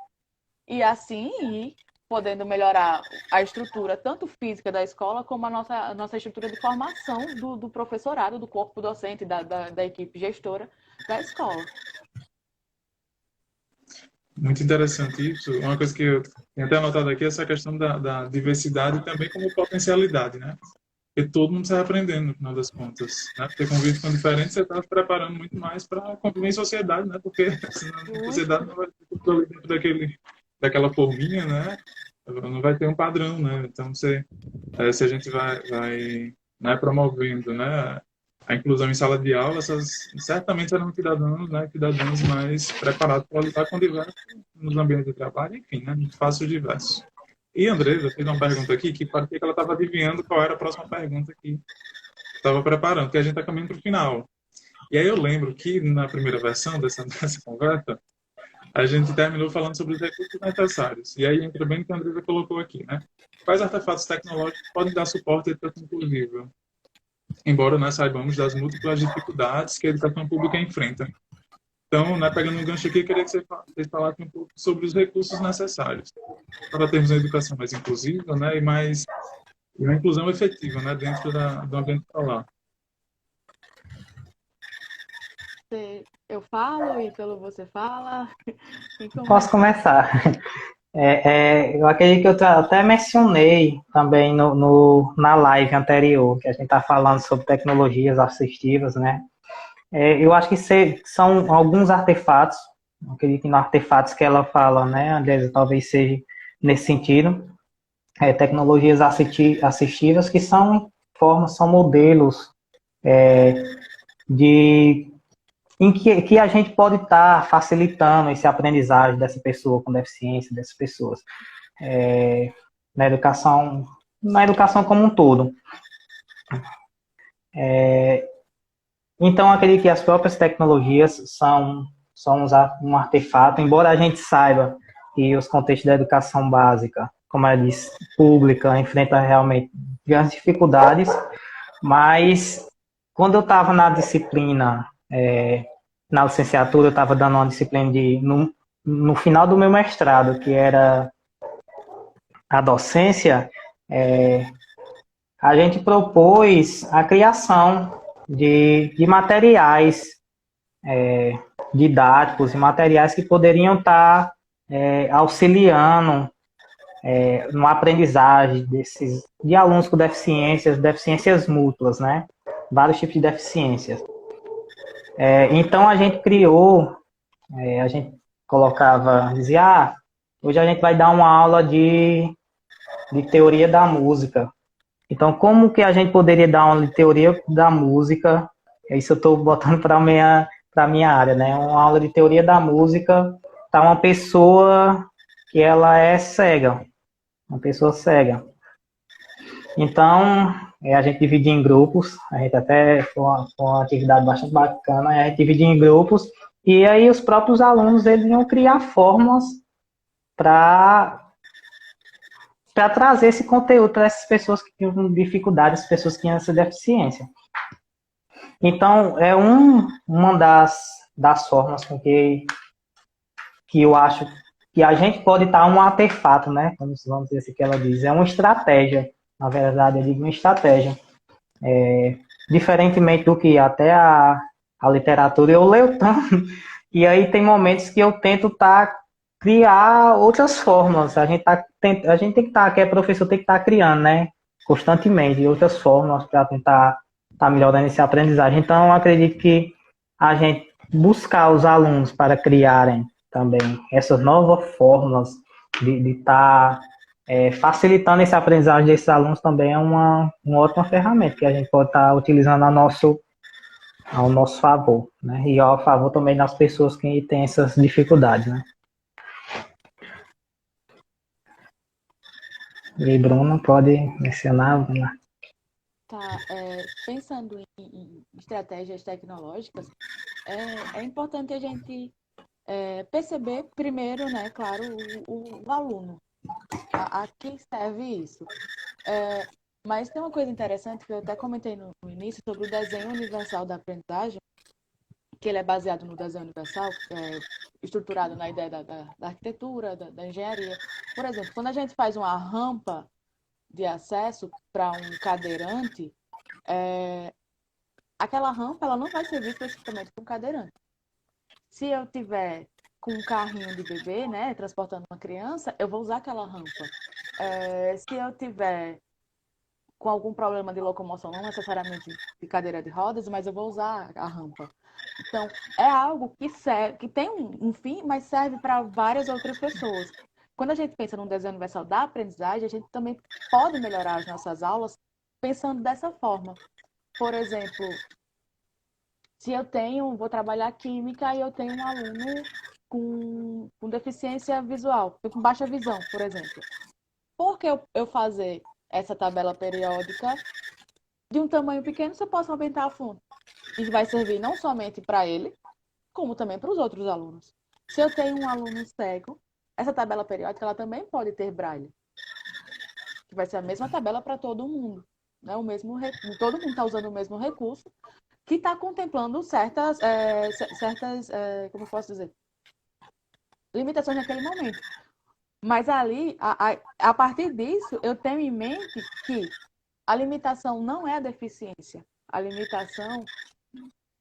E assim ir podendo melhorar a estrutura, tanto física da escola, como a nossa estrutura de formação do professorado, do corpo docente, da equipe gestora da escola. Muito interessante isso. Uma coisa que eu tenho até anotado aqui é essa questão da diversidade também como potencialidade, né? Porque todo mundo sai aprendendo, no final das contas, né? Porque convive com diferentes, você está se preparando muito mais para conviver em sociedade, né? Porque senão a sociedade não vai ter tudo dentro daquela forminha, né? Não vai ter um padrão, né? Então, se a gente vai né, promovendo, né, a inclusão em sala de aula, certamente serão cidadãos, né, cidadãos mais preparados para lidar com diversos nos ambientes de trabalho, enfim, né, de fácil diversos. E Andresa fez uma pergunta aqui que parecia que ela estava adivinhando qual era a próxima pergunta que estava preparando, que a gente está caminhando para o final. E aí eu lembro que na primeira versão dessa conversa, a gente terminou falando sobre os recursos necessários. E aí entra bem o que a Andresa colocou aqui, né? Quais artefatos tecnológicos podem dar suporte à educação inclusiva? embora nós saibamos das múltiplas dificuldades que a educação pública enfrenta. Então, né, pegando um gancho aqui, eu queria que você falasse um pouco sobre os recursos necessários para termos uma educação mais inclusiva, né, e uma inclusão efetiva, né, dentro do ambiente escolar. Eu falo e pelo você fala. Quem Posso começa? começar? Eu acredito que eu até mencionei também na live anterior, que a gente está falando sobre tecnologias assistivas, né? Eu acho que são alguns artefatos, acredito que nos artefatos que ela fala, né, Andresa, talvez seja nesse sentido, tecnologias assistivas que são modelos de que a gente pode estar facilitando esse aprendizagem dessa pessoa com deficiência, dessas pessoas, na educação como um todo. Então, acredito que as próprias tecnologias são um artefato, embora a gente saiba que os contextos da educação básica, como eu disse, pública, enfrenta realmente grandes dificuldades, mas quando eu estava na disciplina, na licenciatura, eu estava dando uma disciplina no final do meu mestrado, que era a docência, a gente propôs a criação de materiais didáticos e materiais que poderiam estar auxiliando no aprendizagem de alunos com deficiências múltiplas, né? Vários tipos de deficiências. Então a gente criou, a gente dizia, hoje a gente vai dar uma aula de teoria da música. Então, como que a gente poderia dar uma aula de teoria da música? Isso eu estou botando para a minha área, né? Uma aula de teoria da música, tá uma pessoa que ela é cega, uma pessoa cega. Então, a gente dividia em grupos, a gente até foi uma atividade bastante bacana, a gente dividia em grupos, e aí os próprios alunos eles iam criar formas para trazer esse conteúdo para essas pessoas que tinham dificuldades, essas pessoas que tinham essa deficiência. Então, é uma das formas com que eu acho que a gente pode estar um artefato, né? Como vamos dizer assim que ela diz, é uma estratégia. Na verdade, eu digo uma estratégia. Diferentemente do que até a literatura eu leio tanto, e aí tem momentos que eu tento criar outras formas. A gente tem que estar, que é professor, tem que estar criando, né? Constantemente, outras formas para tentar estar melhorando essa aprendizagem. Então, eu acredito que a gente buscar os alunos para criarem também essas novas formas de estar facilitando essa aprendizagem desses alunos também é uma ótima ferramenta que a gente pode estar utilizando ao nosso favor, né? E ao favor também das pessoas que têm essas dificuldades, né? E Bruno pode mencionar, vamos lá. Tá, pensando em estratégias tecnológicas, é importante a gente perceber primeiro, né, claro, o aluno, a quem serve isso. Mas tem uma coisa interessante que eu até comentei no início sobre o desenho universal da aprendizagem, que ele é baseado no desenho universal, estruturado na ideia da arquitetura, da engenharia. Por exemplo, quando a gente faz uma rampa de acesso para um cadeirante, aquela rampa ela não vai servir especificamente para um cadeirante. Se eu tiver com um carrinho de bebê, né, transportando uma criança, eu vou usar aquela rampa. Se eu tiver com algum problema de locomoção, não necessariamente de cadeira de rodas, mas eu vou usar a rampa. Então, é algo que tem um fim, mas serve para várias outras pessoas. Quando a gente pensa no desenho universal da aprendizagem, a gente também pode melhorar as nossas aulas pensando dessa forma. Por exemplo, se eu vou trabalhar química e eu tenho um aluno com deficiência visual, com baixa visão, por exemplo. Por que eu fazer essa tabela periódica de um tamanho pequeno se eu posso aumentar a fonte? E vai servir não somente para ele, como também para os outros alunos. Se eu tenho um aluno cego, essa tabela periódica ela também pode ter braille, que vai ser a mesma tabela para todo mundo. né? Todo mundo está usando o mesmo recurso, que está contemplando certas, como eu posso dizer, limitações naquele momento. Mas ali, a partir disso, eu tenho em mente que a limitação não é a deficiência. A limitação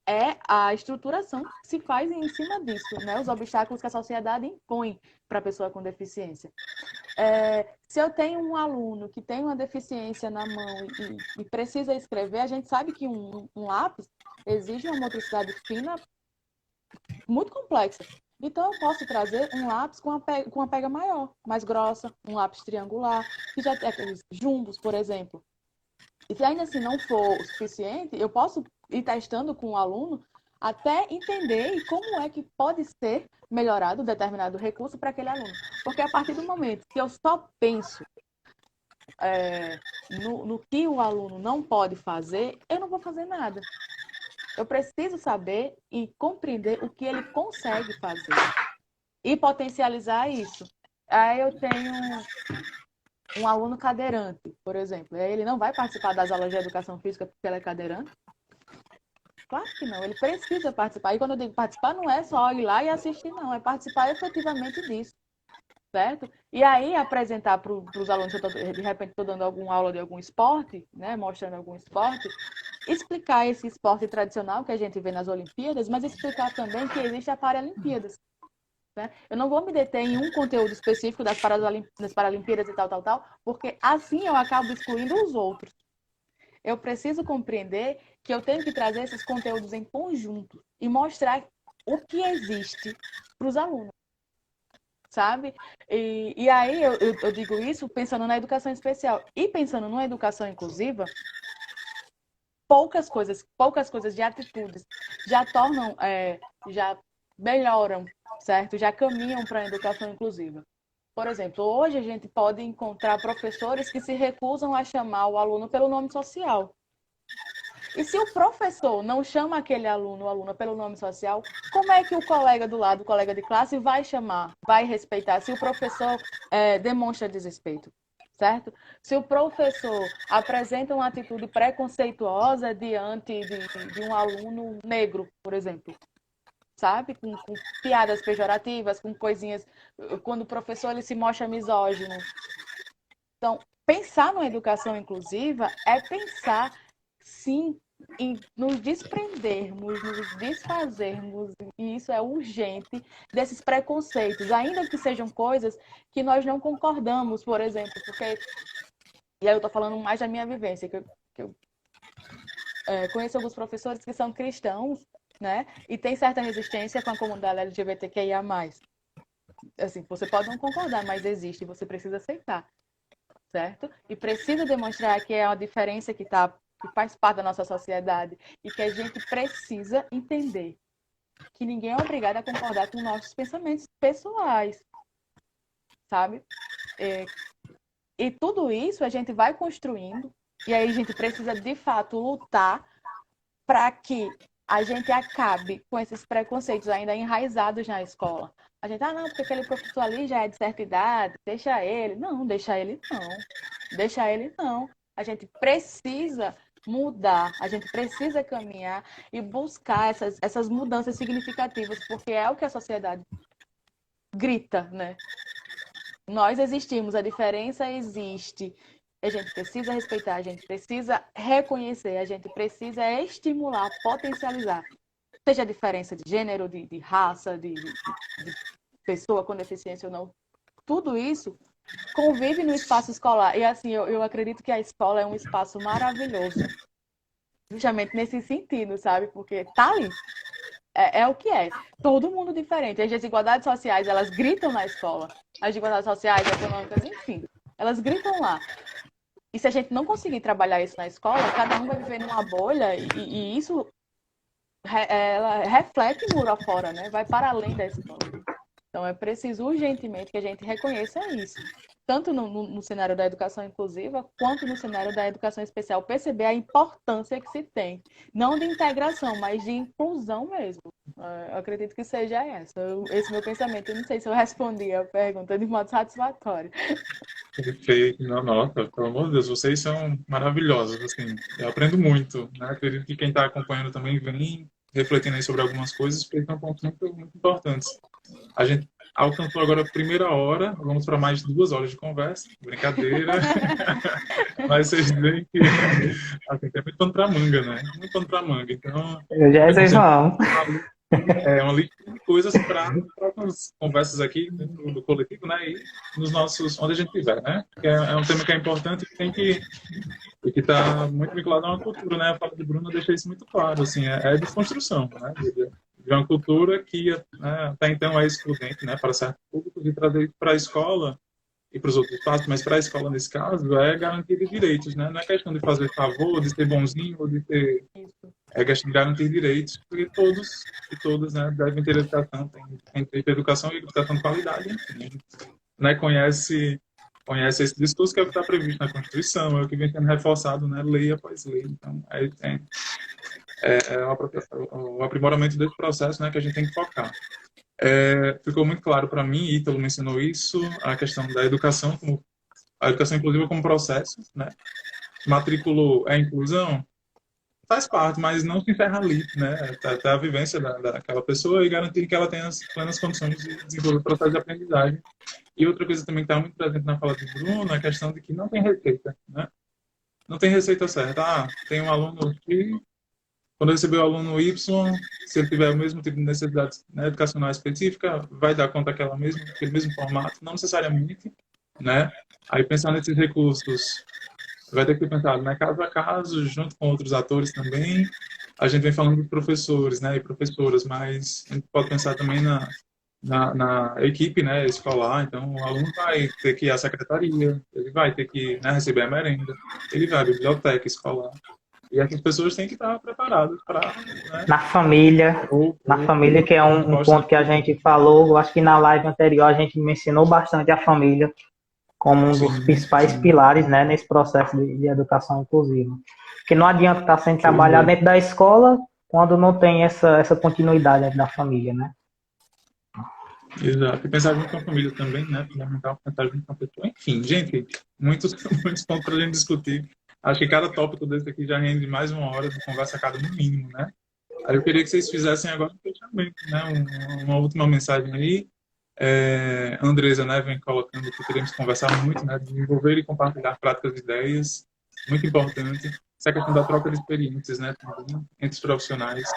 é a estruturação que se faz em cima disso, né? Os obstáculos que a sociedade impõe para a pessoa com deficiência. Se eu tenho um aluno que tem uma deficiência na mão e precisa escrever, a gente sabe que um lápis exige uma motricidade fina muito complexa. Então, eu posso trazer um lápis com uma pega maior, mais grossa, um lápis triangular, que já tem aqueles jumbos, por exemplo. E se ainda assim não for o suficiente, eu posso ir testando com o aluno até entender como é que pode ser melhorado determinado recurso para aquele aluno. Porque a partir do momento que eu só penso no que o aluno não pode fazer, eu não vou fazer nada. Eu preciso saber e compreender o que ele consegue fazer e potencializar isso. Aí eu tenho um aluno cadeirante, por exemplo. Ele não vai participar das aulas de educação física porque ele é cadeirante? Claro que não, ele precisa participar. E quando eu digo participar, não é só ir lá e assistir, não. É participar efetivamente disso, certo? E aí apresentar para os alunos, se eu de repente estou dando alguma aula de algum esporte, né, mostrando algum esporte, explicar esse esporte tradicional que a gente vê nas Olimpíadas, mas explicar também que existe a Paralimpíadas. Né? Eu não vou me deter em um conteúdo específico das Paralimpíadas e tal, porque assim eu acabo excluindo os outros. Eu preciso compreender que eu tenho que trazer esses conteúdos em conjunto e mostrar o que existe para os alunos, sabe? E aí eu digo isso pensando na educação especial. E pensando numa educação inclusiva, poucas coisas de atitudes já tornam, já melhoram, certo? Já caminham para a educação inclusiva. Por exemplo, hoje a gente pode encontrar professores que se recusam a chamar o aluno pelo nome social. E se o professor não chama aquele aluno ou aluna pelo nome social, como é que o colega do lado, o colega de classe, vai chamar, vai respeitar, se o professor demonstra desrespeito, certo? Se o professor apresenta uma atitude preconceituosa diante de um aluno negro, por exemplo, sabe? Com piadas pejorativas, com coisinhas, quando o professor ele se mostra misógino. Então, pensar numa educação inclusiva é pensar, sim, em nos desprendermos, nos desfazermos, e isso é urgente, desses preconceitos, ainda que sejam coisas que nós não concordamos, por exemplo, porque, e aí eu estou falando mais da minha vivência, que eu conheço alguns professores que são cristãos, né, e tem certa resistência com a comunidade LGBTQIA+. Assim, você pode não concordar, mas existe, você precisa aceitar, certo? E precisa demonstrar que é uma diferença que faz parte da nossa sociedade e que a gente precisa entender que ninguém é obrigado a concordar com nossos pensamentos pessoais, sabe? E tudo isso a gente vai construindo e aí a gente precisa, de fato, lutar para que a gente acabe com esses preconceitos ainda enraizados na escola. A gente, não, porque aquele professor ali já é de certa idade, deixa ele. Não, deixa ele não. Deixa ele não. A gente precisa mudar, a gente precisa caminhar e buscar essas mudanças significativas, porque é o que a sociedade grita, né? Nós existimos, a diferença existe. A gente precisa respeitar, a gente precisa reconhecer, a gente precisa estimular, potencializar. Seja a diferença de gênero, de raça, de pessoa com deficiência ou não. Tudo isso convive no espaço escolar. E assim, eu acredito que a escola é um espaço maravilhoso. Justamente nesse sentido, sabe? Porque tá ali. É o que é. Todo mundo diferente. As desigualdades sociais, elas gritam na escola. As desigualdades sociais, econômicas, enfim. Elas gritam lá. E se a gente não conseguir trabalhar isso na escola, cada um vai viver numa bolha e isso ela reflete muro afora, né? Vai para além da escola. Então é preciso urgentemente que a gente reconheça isso. Tanto no cenário da educação inclusiva, quanto no cenário da educação especial. Perceber a importância que se tem. Não de integração, mas de inclusão mesmo. Eu acredito que seja essa. Esse meu pensamento. Eu não sei se eu respondi a pergunta de modo satisfatório. Perfeito. Não, nossa, pelo amor de Deus, vocês são maravilhosos, assim, eu aprendo muito, né? Acredito que quem está acompanhando também vem refletindo aí sobre algumas coisas, porque são pontos muito importantes. A gente alcançou agora a primeira hora, vamos para mais de 2 horas de conversa, brincadeira, mas vocês veem que assim, tem muito pano para manga, né? Muito pano para manga, então Eu já sei, não. é uma lista de coisas para próximas conversas aqui dentro do coletivo, né? E nos nossos, onde a gente estiver, né? Porque é um tema que é importante e que tem que e que está muito vinculado a uma cultura, né? A fala de Bruno deixa isso muito claro, assim, é desconstrução, né? De uma cultura que até então é excludente, né? Para certos públicos e trazer para a escola e para os outros espaços, mas para a escola nesse caso é garantia de direitos, né? Não é questão de fazer favor, de ser bonzinho ou de ter é questão de garantir direitos, porque todos e todas, né, devem ter educação, tem que ter educação e educação de qualidade, enfim, né, conhece esse discurso que é o que está previsto na Constituição, é o que vem sendo reforçado, né, lei após lei. Então, o aprimoramento desse processo, né, que a gente tem que focar. Ficou muito claro para mim, e Ítalo mencionou isso, a questão da educação, a educação inclusiva como processo, né, matriculou a inclusão, faz parte, mas não se encerra ali, né? Até a vivência daquela pessoa e garantir que ela tenha as plenas condições de desenvolver o processo de aprendizagem. E outra coisa também que está muito presente na fala de Bruno é a questão de que não tem receita, né? Não tem receita certa. Tem um aluno X, quando receber o aluno Y, se ele tiver o mesmo tipo de necessidade, né, educacional específica, vai dar conta aquele mesmo formato, não necessariamente, né? Aí pensar nesses recursos vai ter que ser pensado, né, caso a caso, junto com outros atores também. A gente vem falando de professores, né, e professoras, mas a gente pode pensar também na equipe, né, escolar. Então, o aluno vai ter que ir à secretaria, ele vai ter que, né, receber a merenda, ele vai à biblioteca escolar. E essas pessoas têm que estar preparadas para... Né, Na família, que é um ponto que a gente falou, eu acho que na live anterior a gente mencionou bastante a família como um dos principais pilares, né, nesse processo de educação inclusiva. Porque não adianta estar sem trabalhar dentro da escola quando não tem essa continuidade dentro da família, né? Exato. E pensar junto com a família também, né? Fundamental pensar junto com a pessoa. Enfim, gente, muitos pontos para a gente discutir. Acho que cada tópico desse aqui já rende mais 1 hora de conversa cada no mínimo, né? Aí eu queria que vocês fizessem agora um fechamento, né? Uma última mensagem aí. Andresa, né, vem colocando que queremos conversar muito, né, desenvolver e compartilhar práticas e ideias, muito importante. Essa questão da troca de experiências, né, também, entre os profissionais,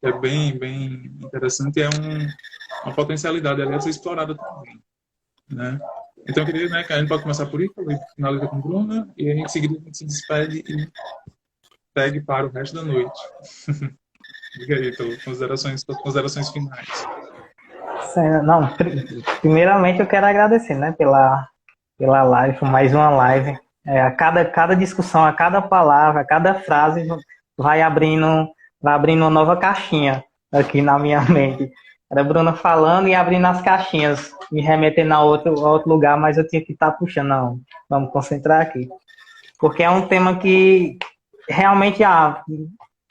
é bem interessante e é uma potencialidade ali a ser explorada também, né. Então eu queria, né, que a gente pode começar por isso, finaliza com Bruna, e em seguida a gente se despede e segue para o resto da noite. Diga aí, suas considerações finais. Não, primeiramente eu quero agradecer, né, pela live, mais uma live. A cada discussão, a cada palavra, a cada frase vai abrindo uma nova caixinha aqui na minha mente. Era a Bruna falando e abrindo as caixinhas, me remetendo a outro lugar, mas eu tinha que estar puxando. Não, vamos concentrar aqui. Porque é um tema que realmente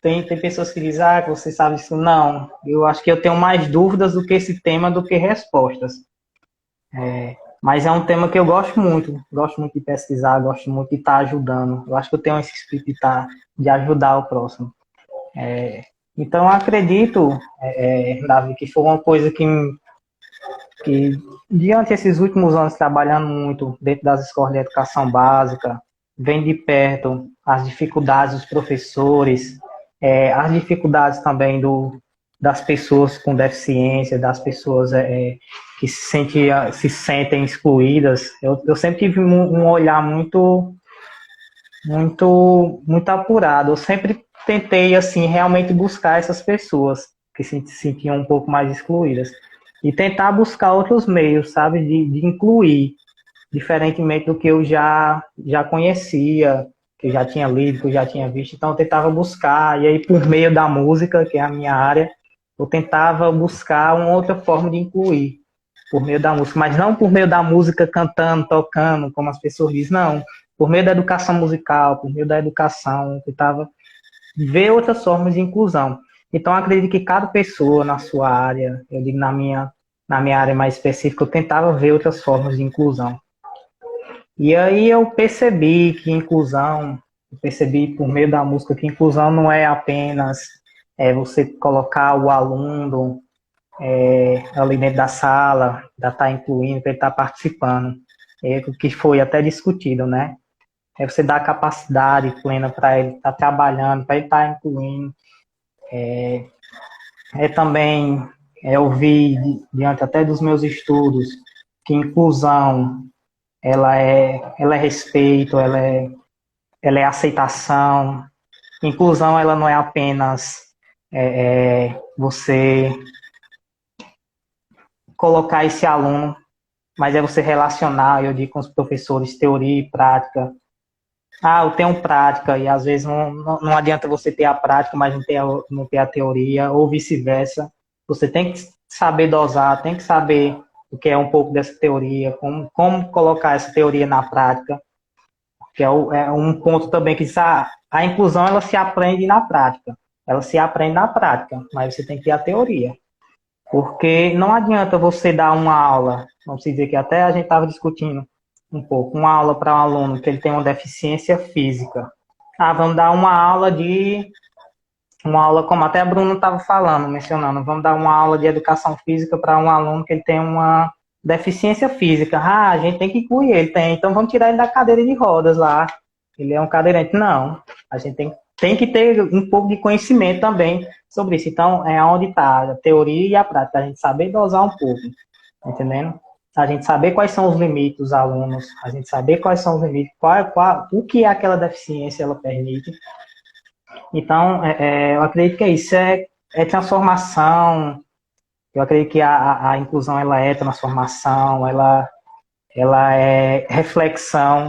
tem pessoas que dizem, que você sabe isso. Não, eu acho que eu tenho mais dúvidas do que esse tema do que respostas. Mas é um tema que eu gosto muito de pesquisar, gosto muito de estar ajudando. Eu acho que eu tenho esse espírito de ajudar o próximo. Então, eu acredito, Davi, que foi uma coisa que, diante desses últimos anos trabalhando muito dentro das escolas de educação básica, vem de perto as dificuldades dos professores, as dificuldades também das pessoas com deficiência, das pessoas que se sentem excluídas. Eu sempre tive um olhar muito apurado. Eu sempre tentei, assim, realmente buscar essas pessoas que se sentiam um pouco mais excluídas. E tentar buscar outros meios, sabe, de incluir, diferentemente do que eu já conhecia, que eu já tinha lido, que eu já tinha visto. Então eu tentava buscar, e aí por meio da música, que é a minha área, eu tentava buscar uma outra forma de incluir, por meio da música. Mas não por meio da música cantando, tocando, como as pessoas dizem, não. Por meio da educação musical, por meio da educação, eu tentava ver outras formas de inclusão. Então, eu acredito que cada pessoa na sua área, eu digo na minha área mais específica, eu tentava ver outras formas de inclusão. E aí eu percebi que inclusão, eu percebi por meio da música que inclusão não é apenas você colocar o aluno ali dentro da sala, já estar incluindo, para ele estar participando. É o que foi até discutido, né? É você dar capacidade plena para ele estar trabalhando, para ele estar incluindo. Também, eu vi, diante até dos meus estudos, que inclusão, ela é respeito, ela é aceitação. Inclusão, ela não é apenas você colocar esse aluno, mas é você relacionar, eu digo, com os professores, teoria e prática. Eu tenho prática, e às vezes não adianta você ter a prática, mas não ter a teoria, ou vice-versa. Você tem que saber dosar, tem que saber o que é um pouco dessa teoria, como colocar essa teoria na prática, que é um ponto também que a inclusão ela se aprende na prática. Ela se aprende na prática, mas você tem que ter a teoria. Porque não adianta você dar uma aula, vamos dizer que até a gente estava discutindo um pouco, uma aula para um aluno que ele tem uma deficiência física. Vamos dar uma aula como até a Bruna estava falando, mencionando, vamos dar uma aula de educação física para um aluno que ele tem uma deficiência física. A gente tem que incluir ele, então vamos tirar ele da cadeira de rodas lá. Ele é um cadeirante. Não, a gente tem que ter um pouco de conhecimento também sobre isso. Então, é onde está a teoria e a prática. A gente saber dosar um pouco, tá entendendo? A gente saber quais são os limites dos alunos, a gente saber quais são os limites, o que aquela deficiência ela permite. Então, eu acredito que é isso, é transformação. Eu acredito que a inclusão ela é transformação, ela é reflexão.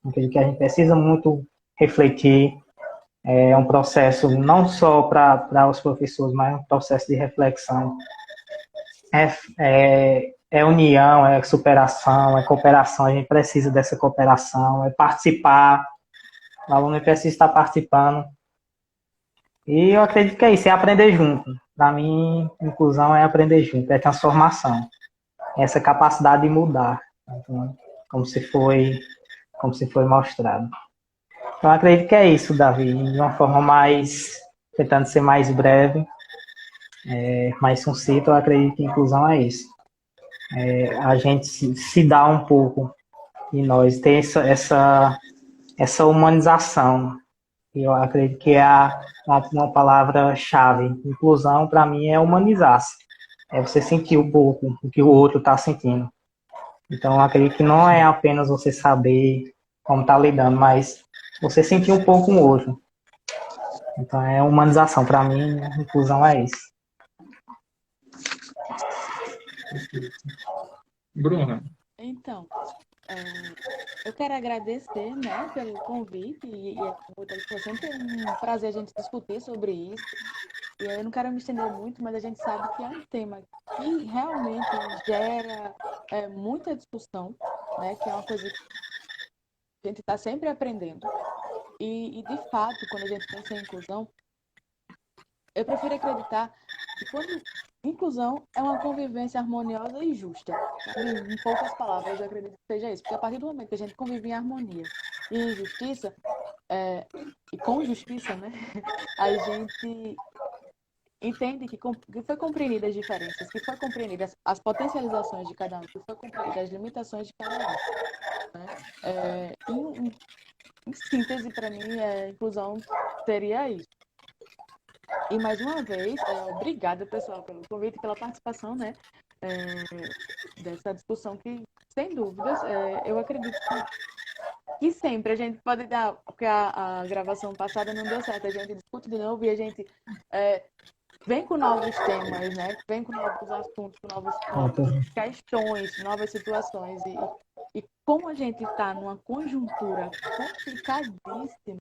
Eu acredito que a gente precisa muito refletir. É um processo não só para os professores, mas um processo de reflexão. É união, é superação, é cooperação. A gente precisa dessa cooperação, é participar. O aluno precisa estar participando. E eu acredito que é isso, é aprender junto. Para mim, inclusão é aprender junto, é transformação. É essa capacidade de mudar, então, como se foi mostrado. Então, eu acredito que é isso, Davi, de uma forma tentando ser mais breve, mais concisa, eu acredito que inclusão é isso. A gente se dá um pouco em nós, ter essa humanização. Eu acredito que é uma palavra-chave. Inclusão, para mim, é humanizar-se. É você sentir um pouco o que o outro está sentindo. Então, eu acredito que não é apenas você saber como está lidando, mas você sentir um pouco o outro. Então, é humanização. Para mim, inclusão é isso. Bruna, Então, eu quero agradecer, né, pelo convite e a conduta, foi sempre um prazer a gente discutir sobre isso. E eu não quero me estender muito, mas a gente sabe que é um tema que realmente gera muita discussão, né, que é uma coisa que a gente está sempre aprendendo. E, de fato, quando a gente pensa em inclusão, eu prefiro acreditar que quando inclusão é uma convivência harmoniosa e justa. Sabe? Em poucas palavras, eu acredito que seja isso. Porque a partir do momento que a gente convive em harmonia e em justiça, e com justiça, né? A gente entende que foi compreendida as diferenças, que foi compreendida as potencializações de cada um, que foi compreendida as limitações de cada um. Né? Em síntese, para mim, a inclusão seria isso. E mais uma vez, obrigada, pessoal, pelo convite e pela participação, né, dessa discussão que, sem dúvidas, eu acredito que sempre a gente pode dar, porque a gravação passada não deu certo, a gente discute de novo e a gente vem com novos temas, né, vem com novos assuntos, com novas questões, novas situações. E como a gente está numa conjuntura complicadíssima,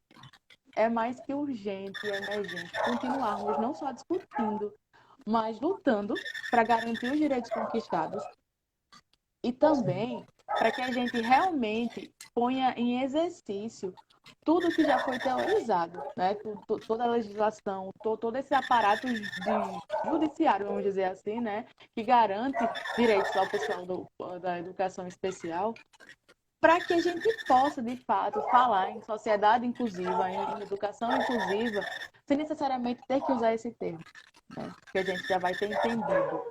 é mais que urgente e emergente continuarmos não só discutindo, mas lutando para garantir os direitos conquistados e também para que a gente realmente ponha em exercício tudo que já foi teorizado, né? Toda a legislação, todo esse aparato de judiciário, vamos dizer assim, né? Que garante direitos ao pessoal da educação especial, para que a gente possa, de fato, falar em sociedade inclusiva, em educação inclusiva, sem necessariamente ter que usar esse termo, né? Porque a gente já vai ter entendido,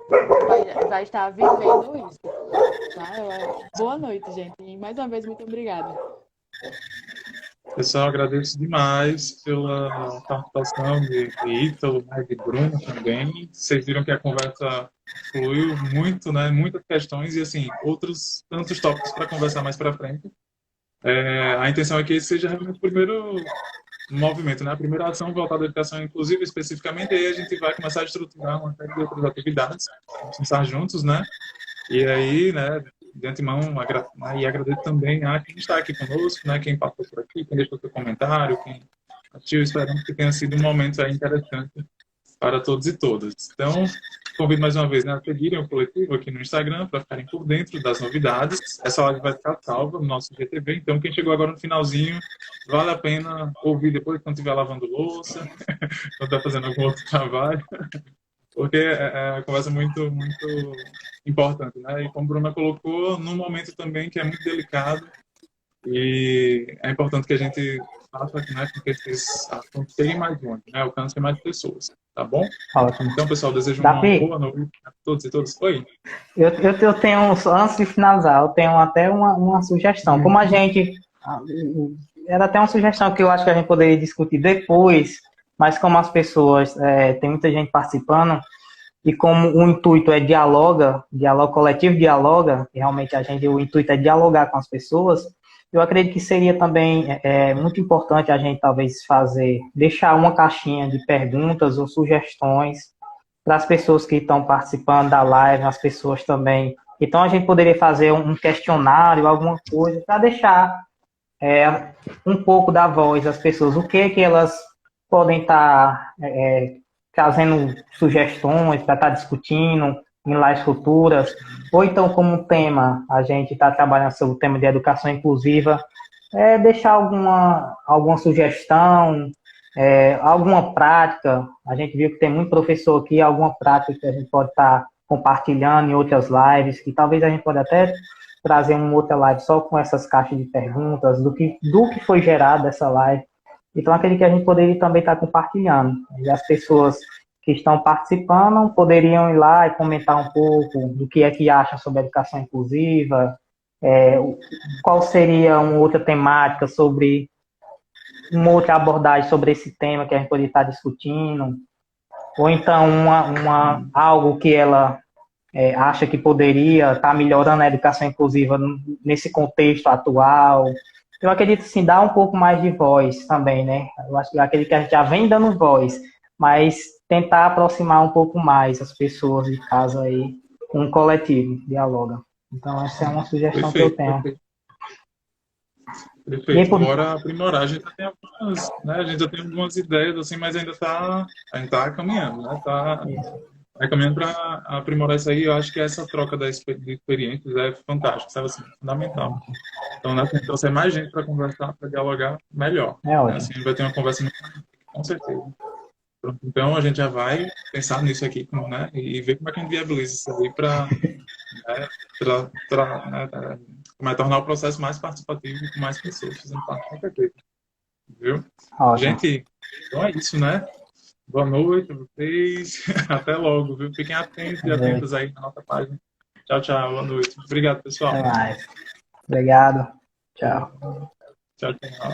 vai estar vivendo isso. Tá? Boa noite, gente. E mais uma vez, muito obrigada. Pessoal, agradeço demais pela participação de Ítalo, né, de Bruno também. Vocês viram que a conversa fluiu muito, né? Muitas questões e, assim, outros tantos tópicos para conversar mais para frente. A intenção é que esse seja realmente o primeiro movimento, né? A primeira ação voltada à educação inclusiva especificamente, e aí a gente vai começar a estruturar uma série de outras atividades, vamos pensar juntos, né? E aí, né, de antemão, e agradeço também a quem está aqui conosco, né, quem passou por aqui, quem deixou seu comentário, quem assistiu, esperando que tenha sido um momento aí interessante para todos e todas. Então, convido mais uma vez, né, a seguirem o coletivo aqui no Instagram para ficarem por dentro das novidades. Essa live vai ficar salva no nosso GTV, então quem chegou agora no finalzinho, vale a pena ouvir depois quando estiver lavando louça, quando estiver fazendo algum outro trabalho, porque é uma conversa muito, muito importante, né? E como a Bruna colocou, num momento também que é muito delicado e é importante que a gente faça, né, com que esses assuntos cheguem mais longe, né? Alcancem mais pessoas, tá bom? Ótimo. Então, pessoal, desejo Davi, uma boa noite a todos e todas. Oi? eu tenho, antes de finalizar, eu tenho até uma sugestão. Como a gente. Era até uma sugestão que eu acho que a gente poderia discutir depois, mas como as pessoas, tem muita gente participando, e como o intuito é dialogo coletivo, realmente o intuito é dialogar com as pessoas, eu acredito que seria também muito importante a gente talvez deixar uma caixinha de perguntas ou sugestões para as pessoas que estão participando da live, as pessoas também. Então a gente poderia fazer um questionário, alguma coisa, para deixar um pouco da voz das pessoas, o que elas podem estar trazendo sugestões para estar discutindo em lives futuras, ou então como tema, a gente está trabalhando sobre o tema de educação inclusiva, deixar alguma sugestão, alguma prática. A gente viu que tem muito professor aqui, alguma prática que a gente pode estar compartilhando em outras lives, que talvez a gente pode até trazer uma outra live só com essas caixas de perguntas, do que foi gerado dessa live. Então, acredito que a gente poderia também estar compartilhando. E as pessoas que estão participando poderiam ir lá e comentar um pouco do que é que acham sobre a educação inclusiva, qual seria uma outra temática sobre uma outra abordagem sobre esse tema que a gente poderia estar discutindo, ou então algo que ela acha que poderia estar melhorando a educação inclusiva nesse contexto atual. Eu acredito, assim, dar um pouco mais de voz também, né? Eu acredito que a gente já vem dando voz, mas tentar aproximar um pouco mais as pessoas de casa aí, um coletivo, dialoga. Então, essa é uma sugestão que eu tenho. Perfeito. Bora aprimorar. A gente já tem algumas, né? A gente já tem algumas ideias, assim, mas ainda a gente tá caminhando, né? Vai caminhando para aprimorar isso aí. Eu acho que essa troca de experiências é fantástica, sabe assim, fundamental. Então, né, se a gente trouxer mais gente para conversar, para dialogar, melhor. Assim, a gente vai ter uma conversa muito, com certeza. Pronto, então, a gente já vai pensar nisso aqui, né, e ver como é que a gente viabiliza isso aí para tornar o processo mais participativo e com mais pessoas fazendo parte, com certeza. Viu? Ótimo. Gente, então é isso, né? Boa noite a vocês. Até logo, viu? Fiquem atentos e atentas aí na nossa página. Tchau, tchau. Boa noite. Obrigado, pessoal. Até mais. Obrigado. Tchau. Tchau, tchau.